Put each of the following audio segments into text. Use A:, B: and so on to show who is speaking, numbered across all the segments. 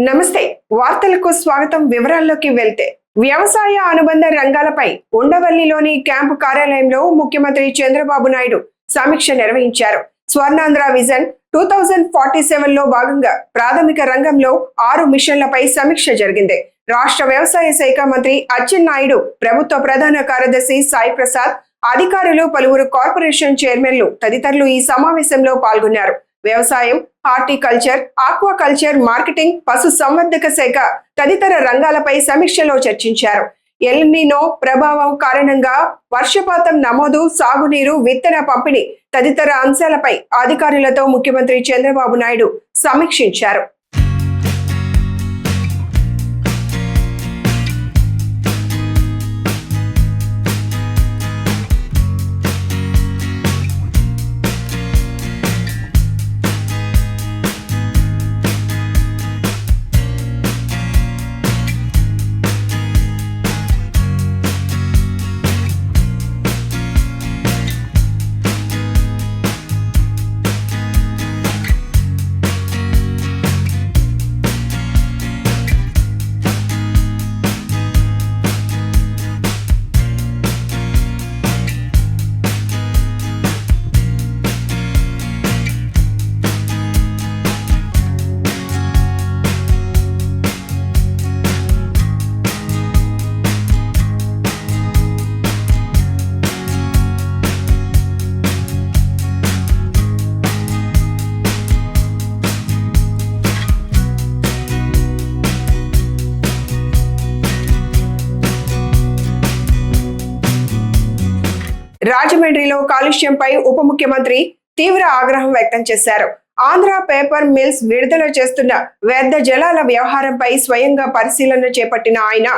A: నమస్తే వార్తలకు స్వాగతం. వివరాల్లోకి వెళ్తే వ్యవసాయ అనుబంధ రంగాలపై ఉండవల్లిలోని క్యాంపు కార్యాలయంలో ముఖ్యమంత్రి చంద్రబాబు నాయుడు సమీక్ష నిర్వహించారు. స్వర్ణాంధ్ర విజన్ 2047 లో భాగంగా ప్రాథమిక రంగంలో 6 మిషన్లపై సమీక్ష జరిగింది. రాష్ట్ర వ్యవసాయ శాఖ మంత్రి అచ్చెన్నాయుడు, ప్రభుత్వ ప్రధాన కార్యదర్శి సాయి ప్రసాద్, అధికారులు, పలువురు కార్పొరేషన్ చైర్మన్లు తదితరులు ఈ సమావేశంలో పాల్గొన్నారు. వ్యవసాయం, హార్టికల్చర్, ఆక్వాకల్చర్, మార్కెటింగ్, పశు సంవర్ధక శాఖ తదితర రంగాలపై సమీక్షలో చర్చించారు. ఎల్నినో ప్రభావం కారణంగా వర్షపాతం నమోదు, సాగునీరు, విత్తన పంపిణీ తదితర అంశాలపై అధికారులతో ముఖ్యమంత్రి చంద్రబాబు నాయుడు సమీక్షించారు. రాజమండ్రిలో కాలుష్యంపై ఉప ముఖ్యమంత్రి తీవ్ర ఆగ్రహం వ్యక్తం చేశారు. ఆంధ్ర పేపర్ మిల్స్ విడుదల చేస్తున్న వ్యర్థ జలాల వ్యవహారంపై స్వయంగా పరిశీలన చేపట్టిన ఆయన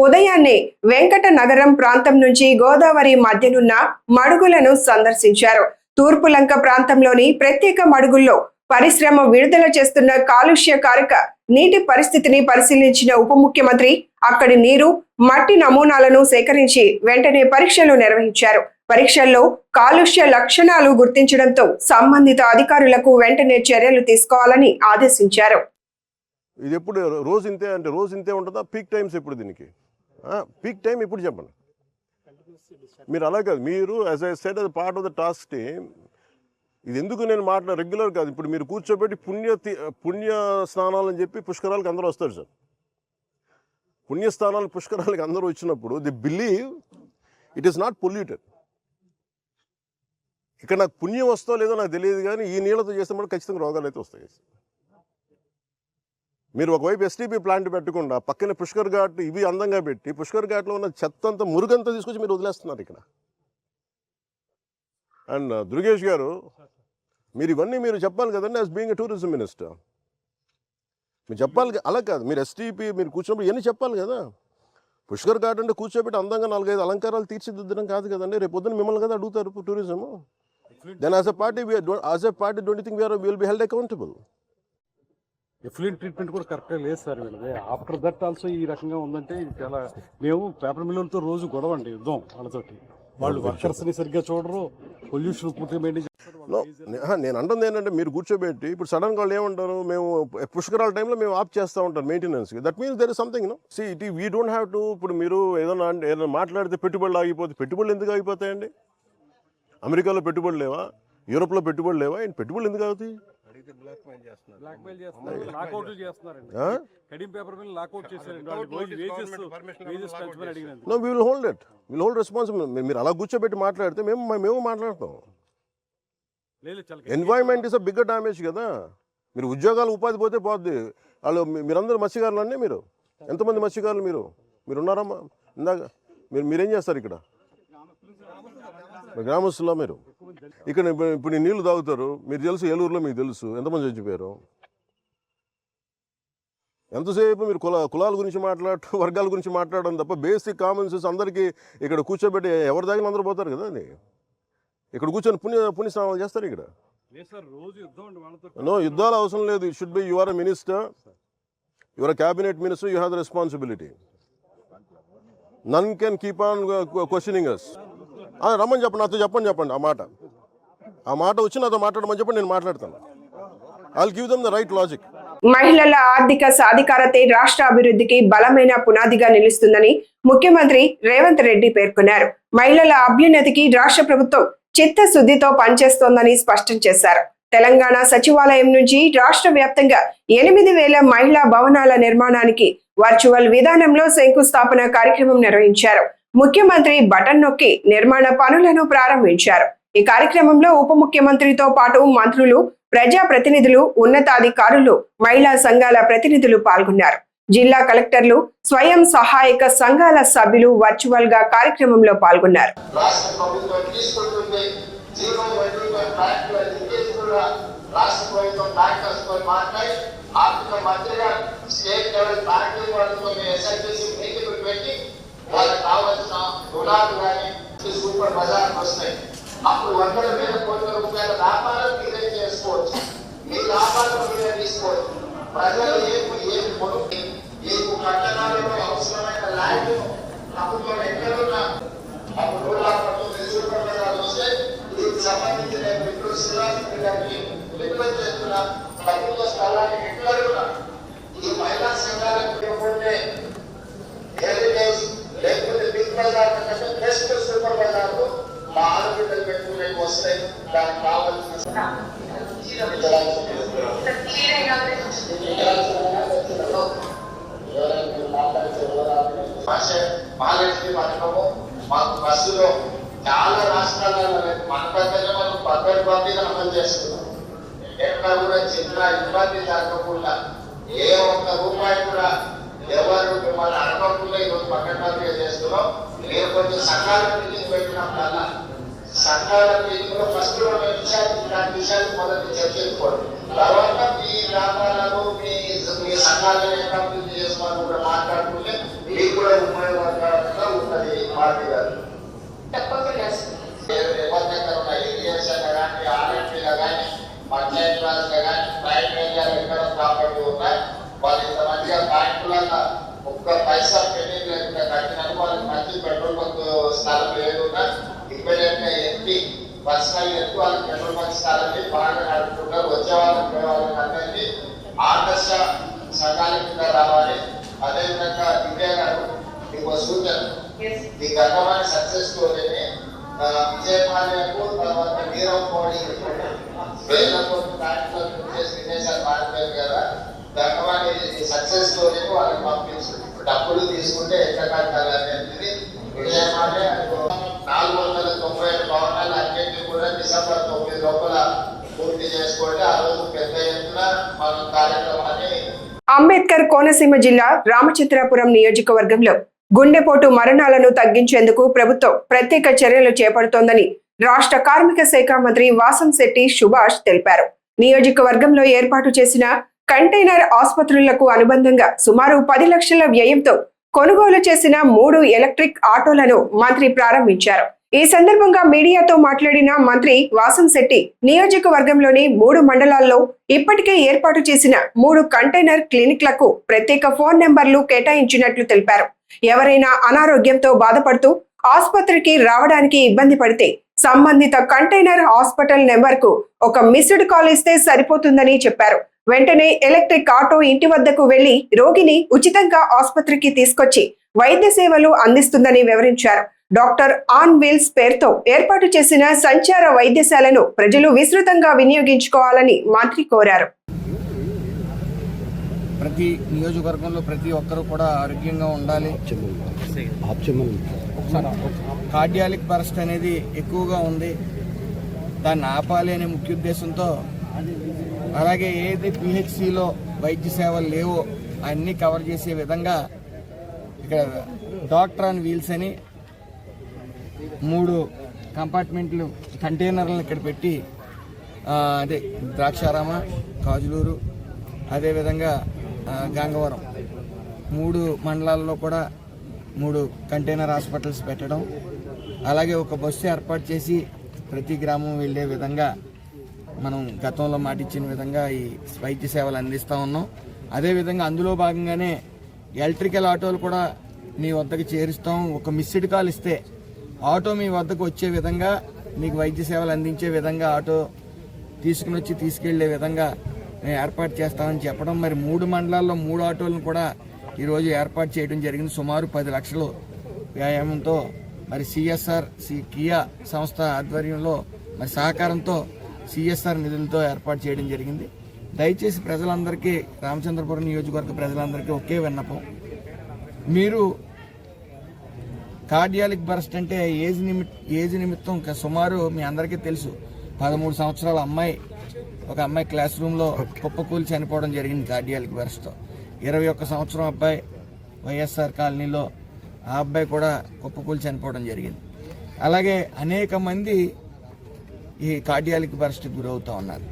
A: ఉదయాన్నే వెంకట నగరం ప్రాంతం నుంచి గోదావరి మధ్యనున్న మడుగులను సందర్శించారు. తూర్పు లంక ప్రాంతంలోని ప్రత్యేక మడుగుల్లో పరిశ్రమ విడుదల చేస్తున్న కాలుష్యకారక నీటి పరిస్థితిని పరిశీలించిన ఉప ముఖ్యమంత్రి అక్కడి నీరు, మట్టి నమూనాలను సేకరించి వెంటనే పరీక్షలు నిర్వహించారు. పరీక్షల్లో కాలుష్య లక్షణాలు గుర్తించడంతో సంబంధిత అధికారులకు వెంటనే చర్యలు తీసుకోవాలని ఆదేశించారు.
B: ఇది ఎప్పుడు రోజు ఇంతే అంటే రోజు ఇంతే ఉంటుందా? పీక్ టైమ్స్ ఎప్పుడు దీనికి? పీక్ టైం ఎప్పుడు చెప్పండి. మీరు అలా కాదు, మీరు యాజ్ ఐ సెడ్ అది part of the task team. ఇది ఎందుకు నేను రెగ్యులర్ కాదు. ఇప్పుడు మీరు కూర్చోబెట్టి పుణ్య స్నానాలు అని చెప్పి పుష్కరాలకు అందరూ వస్తారు సార్. పుణ్యస్థానాలు పుష్కరాలకు అందరూ వచ్చినప్పుడు the believe it is not polluted. ఇక్కడ నాకు పుణ్యం వస్తో లేదో నాకు తెలియదు, కానీ ఈ నీళ్ళతో చేస్తే మనకు ఖచ్చితంగా రోగాలు అయితే వస్తాయి. మీరు ఒకవైపు ఎస్టీపీ ప్లాంట్ పెట్టకుండా పక్కన పుష్కర్ ఘాట్ ఇవి అందంగా పెట్టి పుష్కర్ ఘాట్లో ఉన్న చెత్త అంతా మురుగంతా తీసుకొచ్చి మీరు వదిలేస్తున్నారు ఇక్కడ. అండ్ దుర్గేష్ గారు, మీరు ఇవన్నీ మీరు చెప్పాలి కదండి. As being a tourism minister మీరు చెప్పాలి. అలా కాదు, మీరు ఎస్టీపీ మీరు కూర్చున్నప్పుడు ఇవన్నీ చెప్పాలి కదా. పుష్కర్ ఘాట్ అంటే కూర్చోబెట్టి అందంగా 4-5 అలంకారాలు తీర్చిదిద్దడం కాదు కదండి. రేపు పొద్దున మిమ్మల్ని కదా అడుగుతారు tourism. Then as a party don't you think will be held accountable?
C: Effluent treatment కూడా కరెక్ట్గా లేదు సార్ వీళ్ళది. ఆఫ్టర్ దట్ ఆల్సో ఈ రకంగా ఉందంటే చాలా. మేము పేపర్ మిల్లులతో రోజు గొడవ అండి, యుద్ధం వాళ్ళతోటి. వాళ్ళు వర్కర్స్ని సరిగ్గా చూడరు, పొల్యూషన్ పూర్తిగా మెయింటైన్ చేస్తారు.
B: నేను అంటుంది ఏంటంటే, మీరు కూర్చోబెట్టి ఇప్పుడు సడన్గా వాళ్ళు ఏమంటారు, మేము పుష్కరాల టైంలో మేము ఆఫ్ చేస్తూ ఉంటారు మెయింటెనెన్స్కి. That means there is something see it we don't have to. ఇప్పుడు మీరు ఏదైనా మాట్లాడితే పెట్టుబడులు ఆగిపోతే, పెట్టుబడులు ఎందుకు ఆగిపోతాయండి? అమెరికాలో పెట్టుబడులు లేవా? యూరోప్లో పెట్టుబడులు లేవా? పెట్టుబడులు ఎందుకు అవుతాయి? No, we will hold it. We will hold responsible. మీరు అలా కూర్చోబెట్టి మాట్లాడితే మేము మాట్లాడతాం. Environment is a bigger damage కదా. మీరు ఉద్యోగాలు ఉపాధి పోతే పోద్ది. వాళ్ళు మీరందరూ మత్స్యకారులు అండి. మీరు ఎంతమంది మత్స్యకారులు మీరు ఉన్నారమ్మా? ఇందాక మీరేం చేస్తారు ఇక్కడ? గ్రామస్తుల్లో మీరు ఇక్కడ ఇప్పుడు నీళ్లు తాగుతారు. మీరు తెలుసు, ఏలూరులో మీకు తెలుసు ఎంతమంది చచ్చిపోయారు. ఎంతసేపు మీరు కులాల గురించి మాట్లాడటం, వర్గాల గురించి మాట్లాడడం తప్ప బేసిక్ కామన్ సెన్స్ అందరికీ ఇక్కడ కూర్చోబెట్టి ఎవరి దాకా అందరూ పోతారు కదా. అది ఇక్కడ కూర్చొని పుణ్యస్నానాలు చేస్తారు ఇక్కడ. నో, యుద్ధాలు అవసరం లేదు. It should be you are a minister, you are a cabinet minister, you have the responsibility. None can keep on questioning us. రమ్మని చెప్పండి, నాతో చెప్పండి ఆ మాట వచ్చి నాతో మాట్లాడమని చెప్పండి, నేను మాట్లాడతాను. I will give them the right logic.
A: మహిళల ఆర్థిక సాధికారతే రాష్ట్ర అభివృద్ధికి బలమైన పునాదిగా నిలుస్తుందని ముఖ్యమంత్రి రేవంత్ రెడ్డి పేర్కొన్నారు. మహిళల అభ్యున్నతికి రాష్ట్ర ప్రభుత్వం చిత్తశుద్ధితో పనిచేస్తోందని స్పష్టం చేశారు. తెలంగాణ సచివాలయం నుంచి రాష్ట్ర వ్యాప్తంగా 8,000 మహిళా భవనాల నిర్మాణానికి వర్చువల్ విధానంలో శంకుస్థాపన కార్యక్రమం నిర్వహించారు. ముఖ్యమంత్రి బటన్ నొక్కి నిర్మాణ పనులను ప్రారంభించారు. ఈ కార్యక్రమంలో ఉప ముఖ్యమంత్రితో పాటు మంత్రులు, ప్రజా ప్రతినిధులు, ఉన్నతాధికారులు, మహిళా సంఘాల ప్రతినిధులు పాల్గొన్నారు. జిల్లా కలెక్టర్లు, స్వయం సహాయక సంఘాల సభ్యులు వర్చువల్ గా కార్యక్రమంలో పాల్గొన్నారు.
D: రాష్ట్ర ప్రభుత్వం బ్యాంకర్స్తో మాట్లాడి ఆర్థిక మంత్రిగా స్టేట్ లెవెల్ బ్యాంకింగ్ వాళ్ళతో ఎస్ఐపిసి మీటింగ్ పెట్టి వాళ్ళకి కావాల్సిన రుణాలు కానీ సూపర్ బజార్కి వస్తాయి. అప్పుడు 100,000 కోట్ల రూపాయల వ్యాపారం మీరే చేసుకోవచ్చు, మీ లాభాలను మీరే తీసుకోవచ్చు. ప్రజలు ఏం కొనుక్కి మీకు పట్టణాలలో అవసరమైన ల్యాండ్ ప్రభుత్వం ఎక్కడున్నా అప్పుడు 1,19,000 సూపర్ బజార్ వస్తే దీనికి సంబంధించిన రిక్వెస్ట్ చేస్తున్నా ప్రభుత్వ స్థలాన్ని ఎట్లా ఈ మహిళా సంఘాలకు లేకపోతే హెరిటేజ్ లేకపోతే బిగ్ బజార్ కంటే బెస్ట్ సూపర్ బజార్ మా ఆరోగ్యాలు పెట్టుకునేకి వస్తాయి. దానికి కావాల్సిన మహాలక్ష్మి పథకము మాకు బస్సులో చాలా రాష్ట్రాలలో మన దగ్గర మనం 18 మందిని అమలు చేస్తున్నాం. ఎక్కడ కూడా చిన్న ఇబ్బంది జరగకుండా ఏ ఒక్క రూపాయి కూడా ఎవరు మిమ్మల్ని అడగకుండా ఈరోజు పక్కన చేస్తున్నాం. మీరు కొంచెం సంఘాల మీటింగ్ పెట్టినప్పుడల్లా సంఘాల మీటింగ్ లో ఫస్ట్ 2 నిమిషాలు ఇలాంటి విషయాలు మొదటి చర్చించుకోండి. తర్వాత మీ గ్రామాలను మీ సంఘాలను ఎట్లా అభివృద్ధి చేసుకోవాలని కూడా మాట్లాడుకుంటే మీకు కూడా ఉపయోగకరంగా ఉంటుంది. పార్టీ గారు ఎవరి దగ్గర ఉన్న ఇరిగేషన్ కానీ, ఆర్ఎంపీలో కానీ, పంచాయతీ రాజ్లో కానీ, ప్రైవేట్ ఏరియాలో ఎక్కడ ప్రాపర్టీ ఉన్నాయి వాళ్ళు ఇంత మంచిగా బ్యాంకులలో ఒక్క పైసా పెండింగ్ లేకుండా కట్టినట్టు వాళ్ళకి మంచి పెట్రోల్ బంక్ స్థలం లేకుండా ఇమ్మీడియట్ గా ఎంపీ పర్సనల్ ఎంపీ వాళ్ళకి పెట్రోల్ బంక్ స్థలాన్ని బాగా నడుపుకుంటారు. వచ్చే వాళ్ళకి పోయే వాళ్ళకి అందరికీ ఆదర్శ సంఘాల కింద రావాలి. అదేవిధంగా దివ్య గారు మీకు సూచన ఈ గంగవాణి సక్సెస్ స్టోరీని విజయమాల్యకు తర్వాత నీరవ్ మోడీ వేల కోట్ల బ్యాంకులకు చేసి విదేశాలు మారిపోయారు కదా, గంగవాణి సక్సెస్ స్టోరీని వాళ్ళకి పంపించు. డబ్బులు తీసుకుంటే ఎట్లా కట్టాలి అనేది విజయమాల్య 497 భవనాలు అన్నింటినీ కూడా డిసెంబర్ 9 లోపల పూర్తి చేసుకోండి. ఆ రోజు పెద్ద ఎత్తున మనం కార్యక్రమాన్ని
A: అంబేద్కర్ కోనసీమ జిల్లా రామచంద్రాపురం నియోజకవర్గంలో గుండెపోటు మరణాలను తగ్గించేందుకు ప్రభుత్వం ప్రత్యేక చర్యలు చేపడుతోందని రాష్ట్ర కార్మిక శాఖ మంత్రి వాసంశెట్టి సుభాష్ తెలిపారు. నియోజకవర్గంలో ఏర్పాటు చేసిన కంటైనర్ ఆసుపత్రులకు అనుబంధంగా సుమారు 10 లక్షల వ్యయంతో కొనుగోలు చేసిన 3 ఎలక్ట్రిక్ ఆటోలను మంత్రి ప్రారంభించారు. ఈ సందర్భంగా మీడియాతో మాట్లాడిన మంత్రి వాసంశెట్టి నియోజకవర్గంలోని 3 మండలాల్లో ఇప్పటికే ఏర్పాటు చేసిన 3 కంటైనర్ క్లినిక్లకు ప్రత్యేక ఫోన్ నెంబర్లు కేటాయించినట్లు తెలిపారు. ఎవరైనా అనారోగ్యంతో బాధపడుతూ ఆసుపత్రికి రావడానికి ఇబ్బంది పడితే సంబంధిత కంటైనర్ హాస్పిటల్ నెంబర్ కు ఒక మిస్డ్ కాల్ ఇస్తే సరిపోతుందని చెప్పారు. వెంటనే ఎలక్ట్రిక్ ఆటో ఇంటి వద్దకు వెళ్లి రోగిని ఉచితంగా ఆసుపత్రికి తీసుకొచ్చి వైద్య సేవలు అందిస్తుందని వివరించారు. డాక్టర్ ఆన్ వీల్స్ పేరుతో ఏర్పాటు చేసిన సంచార వైద్యశాలను ప్రజలు విస్తృతంగా వినియోగించుకోవాలని మంత్రి కోరారు.
E: ప్రతి నియోజకవర్గంలో ప్రతి ఒక్కరూ కూడా ఆరోగ్యంగా ఉండాలి. కార్డియాలిక్ బరస్ట్ అనేది ఎక్కువగా ఉంది, దాన్ని ఆపాలి అనే ముఖ్య ఉద్దేశంతో, అలాగే ఏదైతే పిహెచ్సిలో వైద్య సేవలు లేవో అన్నీ కవర్ చేసే విధంగా ఇక్కడ డాక్టర్ ఆన్ వీల్స్ అని 3 కంపార్ట్మెంట్లు కంటైనర్లను ఇక్కడ పెట్టి అదే ద్రాక్షారామ, కాజులూరు, అదేవిధంగా గంగవరం 3 మండలాల్లో కూడా 3 కంటైనర్ హాస్పిటల్స్ పెట్టడం, అలాగే ఒక బస్సు ఏర్పాటు చేసి ప్రతి గ్రామం వెళ్ళే విధంగా మనం గతంలో మాటిచ్చిన విధంగా ఈ వైద్య సేవలు అందిస్తూ ఉన్నాం. అదేవిధంగా అందులో భాగంగానే ఎలక్ట్రికల్ ఆటోలు కూడా మీ వద్దకు చేరుస్తాం. ఒక మిస్డ్ కాల్ ఇస్తే ఆటో మీ వద్దకు వచ్చే విధంగా, మీకు వైద్య సేవలు అందించే విధంగా ఆటో తీసుకుని వచ్చి తీసుకెళ్లే విధంగా మేము ఏర్పాటు చేస్తామని చెప్పడం, మరి 3 మండలాల్లో 3 ఆటోలను కూడా ఈరోజు ఏర్పాటు చేయడం జరిగింది. సుమారు 10 లక్షలు వ్యాయామంతో మరి కియా సంస్థ ఆధ్వర్యంలో మరి సహకారంతో సిఎస్ఆర్ నిధులతో ఏర్పాటు చేయడం జరిగింది. దయచేసి ప్రజలందరికీ, రామచంద్రపురం నియోజకవర్గ ప్రజలందరికీ ఒకే విన్నపం, మీరు కార్డియాలిక్ బరస్ట్ అంటే ఏజ్ నిమిత్తం సుమారు మీ అందరికీ తెలుసు, 13 సంవత్సరాల ఒక అమ్మాయి క్లాస్ రూమ్లో కుప్పకూలి చనిపోవడం జరిగింది కార్డియాలిక్ బరస్ట్తో. 21 సంవత్సరం అబ్బాయి వైఎస్ఆర్ కాలనీలో ఆ అబ్బాయి కూడా కుప్పకూలి చనిపోవడం జరిగింది. అలాగే అనేక మంది ఈ కార్డియాలిక్ బరస్ట్కి గురవుతూ ఉన్నారు.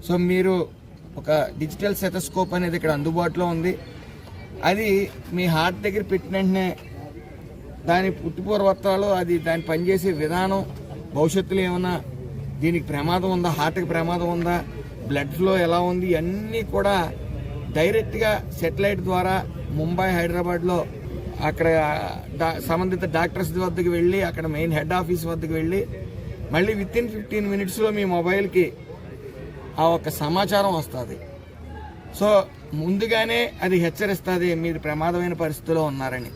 E: సో మీరు ఒక డిజిటల్ సెటస్కోప్ అనేది ఇక్కడ అందుబాటులో ఉంది. అది మీ హార్ట్ దగ్గర పెట్టిన వెంటనే దాని పుట్టుపూర్వత్వాలు, అది దాని పనిచేసే విధానం, భవిష్యత్తులో ఏమైనా దీనికి ప్రమాదం ఉందా, హార్ట్కి ప్రమాదం ఉందా, బ్లడ్ ఫ్లో ఎలా ఉంది, ఇవన్నీ కూడా డైరెక్ట్గా సెటిలైట్ ద్వారా ముంబై, హైదరాబాద్లో అక్కడ సంబంధిత డాక్టర్స్ వద్దకు వెళ్ళి, అక్కడ మెయిన్ హెడ్ ఆఫీస్ వద్దకు వెళ్ళి, మళ్ళీ వితిన్ 15 మినిట్స్లో మీ మొబైల్కి ఆ ఒక సమాచారం వస్తుంది. సో ముందుగానే అది హెచ్చరిస్తుంది మీరు ప్రమాదమైన పరిస్థితిలో ఉన్నారని,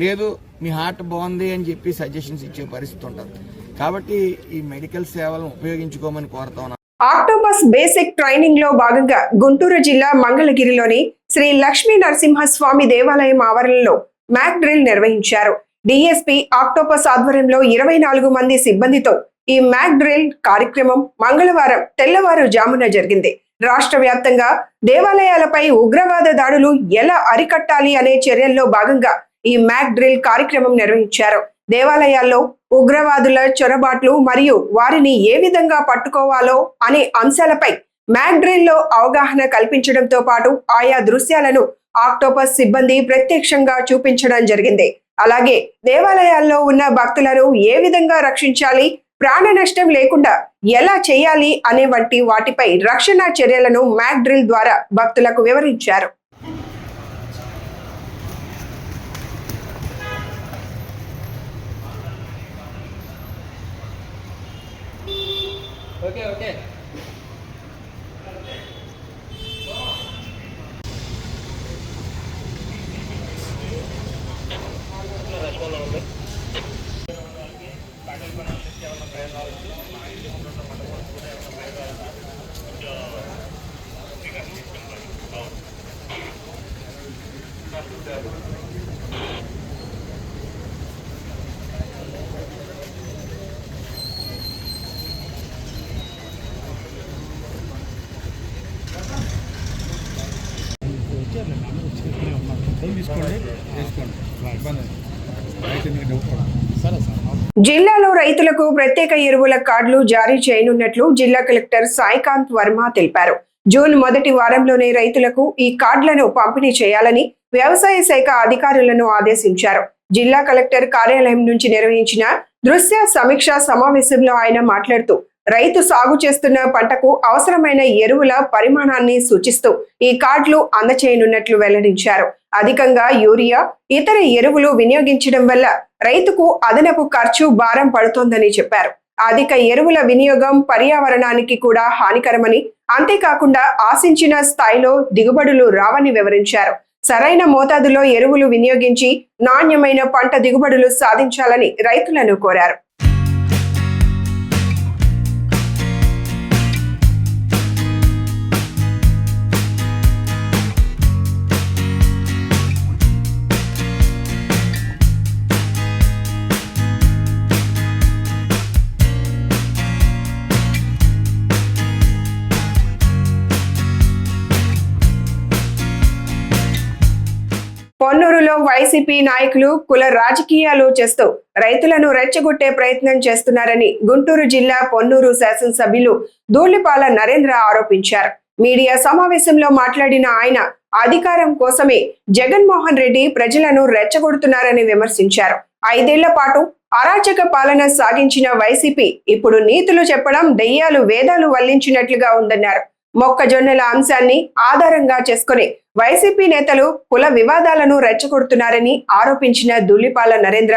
E: లేదు మీ హార్ట్ బాగుంది అని చెప్పి సజెషన్స్ ఇచ్చే పరిస్థితి ఉంటుంది. కాబట్టి ఈ మెడికల్ సేవలను ఉపయోగించుకోమని కోరుతా ఉన్నాను.
A: ఆక్టోపస్ బేసిక్ ట్రైనింగ్ లో భాగంగా గుంటూరు జిల్లా మంగళగిరిలోని శ్రీ లక్ష్మీ నరసింహస్వామి దేవాలయం ఆవరణలో మ్యాక్ డ్రిల్ నిర్వహించారు. డిఎస్పీ ఆక్టోపస్ ఆధ్వర్యంలో 24 మంది సిబ్బందితో ఈ మ్యాక్ డ్రిల్ కార్యక్రమం మంగళవారం తెల్లవారుజామున జరిగింది. రాష్ట్ర వ్యాప్తంగా దేవాలయాలపై ఉగ్రవాద దాడులు ఎలా అరికట్టాలి అనే చర్యల్లో భాగంగా ఈ మ్యాక్ డ్రిల్ కార్యక్రమం నిర్వహించారు. దేవాలయాల్లో ఉగ్రవాదుల చొరబాట్లు మరియు వారిని ఏ విధంగా పట్టుకోవాలో అనే అంశాలపై మ్యాక్ డ్రిల్ లో అవగాహన కల్పించడంతో పాటు ఆయా దృశ్యాలను ఆక్టోపస్ సిబ్బంది ప్రత్యక్షంగా చూపించడం జరిగింది. అలాగే దేవాలయాల్లో ఉన్న భక్తులను ఏ విధంగా రక్షించాలి, ప్రాణ నష్టం లేకుండా ఎలా చేయాలి అనే వంటి వాటిపై రక్షణ చర్యలను మ్యాక్ డ్రిల్ ద్వారా భక్తులకు వివరించారు. జిల్లాలో రైతులకు ప్రత్యేక ఎరువుల కార్డులు జారీ చేయనున్నట్లు జిల్లా కలెక్టర్ సాయికాంత్ వర్మ తెలిపారు. జూన్ మొదటి వారంలోనే రైతులకు ఈ కార్డులను పంపిణీ చేయాలని వ్యవసాయ శాఖ అధికారులను ఆదేశించారు. జిల్లా కలెక్టర్ కార్యాలయం నుంచి నిర్వహించిన దృశ్య సమీక్షా సమావేశంలో ఆయన మాట్లాడుతూ రైతు సాగు చేస్తున్న పంటకు అవసరమైన ఎరువుల పరిమాణాన్ని సూచిస్తూ ఈ కార్డులు అందచేయనున్నట్లు వెల్లడించారు. అధికంగా యూరియా, ఇతర ఎరువులు వినియోగించడం వల్ల రైతుకు అదనపు ఖర్చు భారం పడుతోందని చెప్పారు. అధిక ఎరువుల వినియోగం పర్యావరణానికి కూడా హానికరమని, అంతేకాకుండా ఆశించిన స్థాయిలో దిగుబడులు రావని వివరించారు. సరైన మోతాదులో ఎరువులు వినియోగించి నాణ్యమైన పంట దిగుబడులు సాధించాలని రైతులను కోరారు. పొన్నూరులో వైసీపీ నాయకులు కుల రాజకీయాలు చేస్తూ రైతులను రెచ్చగొట్టే ప్రయత్నం చేస్తున్నారని గుంటూరు జిల్లా పొన్నూరు శాసనసభ్యులు ధూళిపాల నరేంద్ర ఆరోపించారు. మీడియా సమావేశంలో మాట్లాడిన ఆయన అధికారం కోసమే జగన్మోహన్ రెడ్డి ప్రజలను రెచ్చగొడుతున్నారని విమర్శించారు. 5 ఏళ్ల పాటు అరాచక పాలన సాగించిన వైసీపీ ఇప్పుడు నీతులు చెప్పడం దెయ్యాలు వేదాలు వల్లించినట్లుగా ఉందన్నారు. మొక్కజొన్నల అంశాన్ని ఆధారంగా చేసుకుని వైసీపీ నేతలు కుల వివాదాలను రెచ్చగొడుతున్నారని ఆరోపించిన ధూళిపాల నరేంద్ర,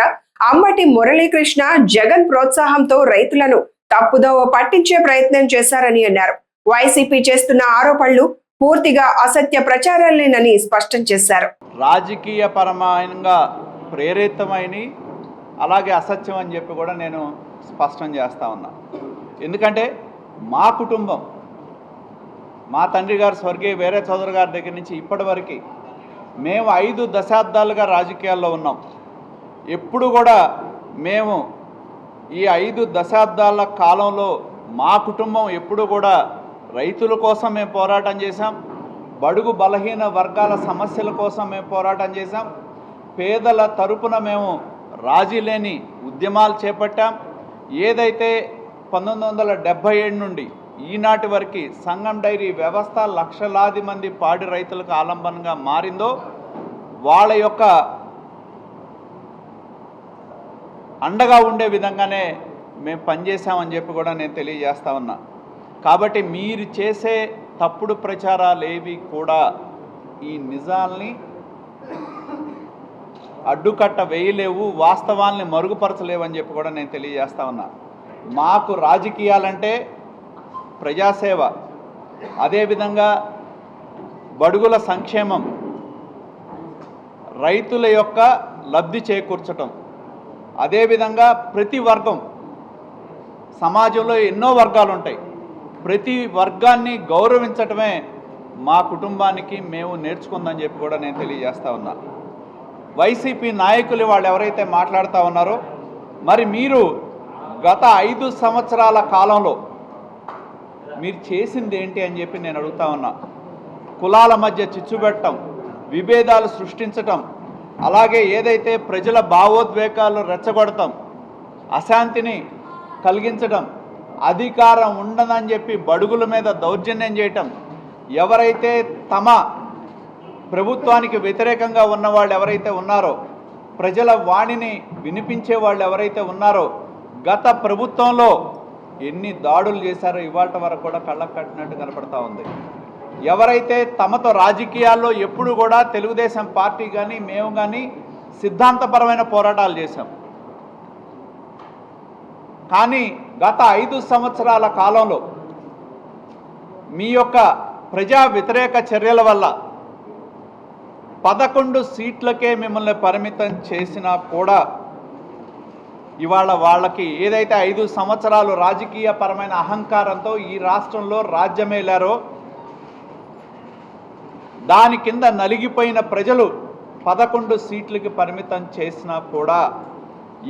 A: అంబటి మురళీకృష్ణ జగన్ ప్రోత్సాహంతో రైతులను తప్పుదోవ పట్టించే ప్రయత్నం చేశారని అన్నారు. వైసీపీ చేస్తున్న ఆరోపణలు పూర్తిగా అసత్య ప్రచారాలేనని స్పష్టం చేశారు.
F: రాజకీయ పరమైనగా ప్రేరితమైన అలాగే అసత్యం అని చెప్పి కూడా నేను స్పష్టం చేస్తా ఉన్నా. ఎందుకంటే మా కుటుంబం, మా తండ్రి గారు స్వర్గీయ వీర చౌదరి గారి దగ్గర నుంచి ఇప్పటి వరకు మేము 5 దశాబ్దాలుగా రాజకీయాల్లో ఉన్నాం. ఎప్పుడు కూడా మేము ఈ 5 దశాబ్దాల కాలంలో మా కుటుంబం ఎప్పుడు కూడా రైతుల కోసం మేము పోరాటం చేశాం, బడుగు బలహీన వర్గాల సమస్యల కోసం మేము పోరాటం చేశాం, పేదల తరపున మేము రాజీ లేని ఉద్యమాలు చేపట్టాం. ఏదైతే 1977 నుండి ఈనాటి వరకు సంగం డైరీ వ్యవస్థ లక్షలాది మంది పాడి రైతులకు ఆలంబనంగా మారిందో వాళ్ళ యొక్క అండగా ఉండే విధంగానే మేము పనిచేసామని చెప్పి కూడా నేను తెలియజేస్తా ఉన్నా. కాబట్టి మీరు చేసే తప్పుడు ప్రచారాలు ఏవి కూడా ఈ నిజాల్ని అడ్డుకట్ట వేయలేవు, వాస్తవాల్ని మరుగుపరచలేవు అని చెప్పి కూడా నేను తెలియజేస్తా ఉన్నా. మాకు రాజకీయాలంటే ప్రజాసేవ, అదేవిధంగా బడుగుల సంక్షేమం, రైతుల యొక్క లబ్ధి చేకూర్చటం, అదేవిధంగా ప్రతి వర్గం, సమాజంలో ఎన్నో వర్గాలు ఉంటాయి, ప్రతి వర్గాన్ని గౌరవించటమే మా కుటుంబానికి మేము నేర్చుకుందని చెప్పి కూడా నేను తెలియజేస్తా ఉన్నా. వైసీపీ నాయకులు వాళ్ళు ఎవరైతే మాట్లాడుతూ ఉన్నారో, మరి మీరు గత 5 సంవత్సరాల కాలంలో మీరు చేసింది ఏంటి అని చెప్పి నేను అడుగుతా ఉన్నా. కులాల మధ్య చిచ్చుపెట్టడం, విభేదాలు సృష్టించటం, అలాగే ఏదైతే ప్రజల భావోద్వేగాలు రెచ్చగొడతాం, అశాంతిని కలిగించడం, అధికారం ఉండదని చెప్పి బడుగుల మీద దౌర్జన్యం చేయటం, ఎవరైతే తమ ప్రభుత్వానికి వ్యతిరేకంగా ఉన్న వాళ్ళు ఎవరైతే ఉన్నారో, ప్రజల వాణిని వినిపించే వాళ్ళు ఎవరైతే ఉన్నారో, గత ప్రభుత్వంలో ఎన్ని దాడులు చేశారో ఇవాళ వరకు కూడా కళ్ళకు కట్టినట్టు కనపడతా ఉంది. ఎవరైతే తమతో రాజకీయాల్లో ఎప్పుడు కూడా తెలుగుదేశం పార్టీ కానీ మేము కానీ సిద్ధాంతపరమైన పోరాటాలు చేశాం, కానీ గత 5 సంవత్సరాల కాలంలో మీ యొక్క ప్రజా వ్యతిరేక చర్యల వల్ల 11 సీట్లకే మిమ్మల్ని పరిమితం చేసినా కూడా ఇవాళ వాళ్ళకి ఏదైతే 5 సంవత్సరాలు రాజకీయ పరమైన అహంకారంతో ఈ రాష్ట్రంలో రాజ్యమేలారో దాని కింద నలిగిపోయిన ప్రజలు 11 సీట్లకి పరిమితం చేసినా కూడా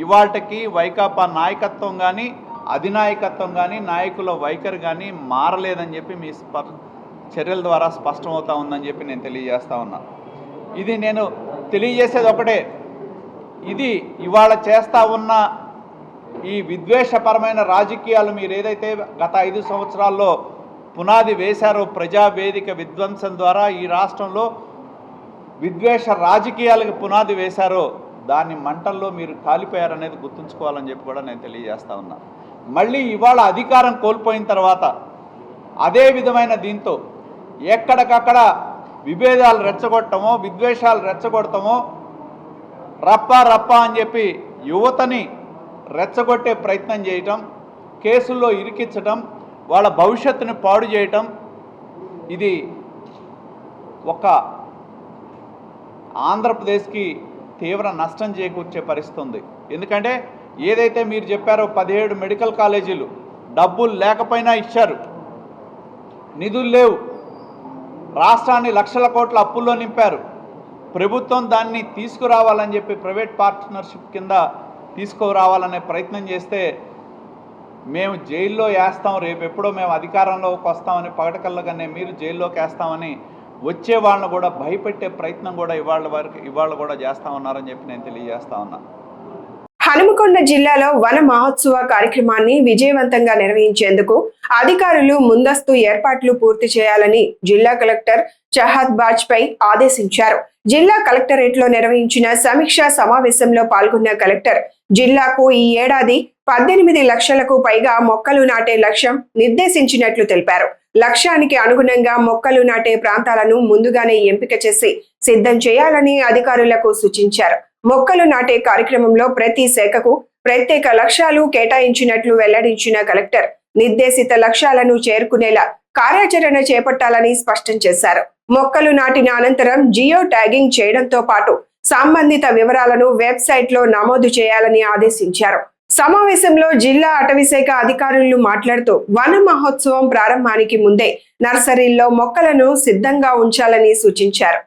F: ఇవాళకి వైకాపా నాయకత్వం కానీ అధినాయకత్వం కానీ నాయకుల వైఖరి కానీ మారలేదని చెప్పి మీ చర్యల ద్వారా స్పష్టమవుతా ఉందని చెప్పి నేను తెలియజేస్తా ఉన్నా. ఇది నేను తెలియజేసేది ఒకటే, ఇది ఇవాళ చేస్తూ ఉన్న ఈ విద్వేషపరమైన రాజకీయాలు మీరు ఏదైతే గత 5 సంవత్సరాల్లో పునాది వేశారో, ప్రజావేదిక విధ్వంసం ద్వారా ఈ రాష్ట్రంలో విద్వేష రాజకీయాలకు పునాది వేశారో, దాని మంటల్లో మీరు కాలిపోయారనేది గుర్తుంచుకోవాలని చెప్పి కూడా నేను తెలియజేస్తా ఉన్నా. మళ్ళీ ఇవాళ అధికారం కోల్పోయిన తర్వాత అదే విధమైన దీంతో ఎక్కడికక్కడ విభేదాలు రెచ్చగొట్టమో, విద్వేషాలు రెచ్చగొడతామో, రప్ప అని చెప్పి యువతని రెచ్చగొట్టే ప్రయత్నం చేయటం, కేసుల్లో ఇరికించటం, వాళ్ళ భవిష్యత్తుని పాడు చేయటం, ఇది ఒక ఆంధ్రప్రదేశ్కి తీవ్ర నష్టం చేకూర్చే పరిస్థితి ఉంది. ఎందుకంటే ఏదైతే మీరు చెప్పారో 17 మెడికల్ కాలేజీలు డబ్బులు లేకపోయినా ఇచ్చారు, నిధులు లేవు, రాష్ట్రాన్ని లక్షల కోట్ల అప్పుల్లో నింపారు. ప్రభుత్వం దాన్ని తీసుకురావాలని చెప్పి ప్రైవేట్ పార్ట్నర్షిప్ కింద తీసుకురావాలనే ప్రయత్నం చేస్తే మేము జైల్లో వేస్తాం, రేపు ఎప్పుడో మేము అధికారంలోకి వస్తామని పగటకల్లగానే మీరు జైల్లోకి వేస్తామని వచ్చే వాళ్ళని కూడా భయపెట్టే ప్రయత్నం కూడా ఇవాళ కూడా చేస్తా ఉన్నారని చెప్పి నేను తెలియజేస్తా ఉన్నా.
A: హనుమకొండ జిల్లాలో వన మహోత్సవ కార్యక్రమాన్ని విజయవంతంగా నిర్వహించేందుకు అధికారులు ముందస్తు ఏర్పాట్లు పూర్తి చేయాలని జిల్లా కలెక్టర్ చహాద్ బాజ్పై ఆదేశించారు. జిల్లా కలెక్టరేట్ లో నిర్వహించిన సమీక్షా సమావేశంలో పాల్గొన్న కలెక్టర్ జిల్లాకు ఈ ఏడాది 18 లక్షలకు పైగా మొక్కలు నాటే లక్ష్యం నిర్దేశించినట్లు తెలిపారు. లక్ష్యానికి అనుగుణంగా మొక్కలు నాటే ప్రాంతాలను ముందుగానే ఎంపిక చేసి సిద్ధం చేయాలని అధికారులకు సూచించారు. మొక్కలు నాటే కార్యక్రమంలో ప్రతి శాఖకు ప్రత్యేక లక్ష్యాలు కేటాయించినట్లు వెల్లడించిన కలెక్టర్ నిర్దేశిత లక్ష్యాలను చేరుకునేలా కార్యాచరణ చేపట్టాలని స్పష్టం చేశారు. మొక్కలు నాటిన అనంతరం జియో ట్యాగింగ్ చేయడంతో పాటు సంబంధిత వివరాలను వెబ్సైట్ లో నమోదు చేయాలని ఆదేశించారు. సమావేశంలో జిల్లా అటవీశాఖ అధికారులు మాట్లాడుతూ వన మహోత్సవం ప్రారంభానికి ముందే నర్సరీల్లో మొక్కలను సిద్ధంగా ఉంచాలని సూచించారు.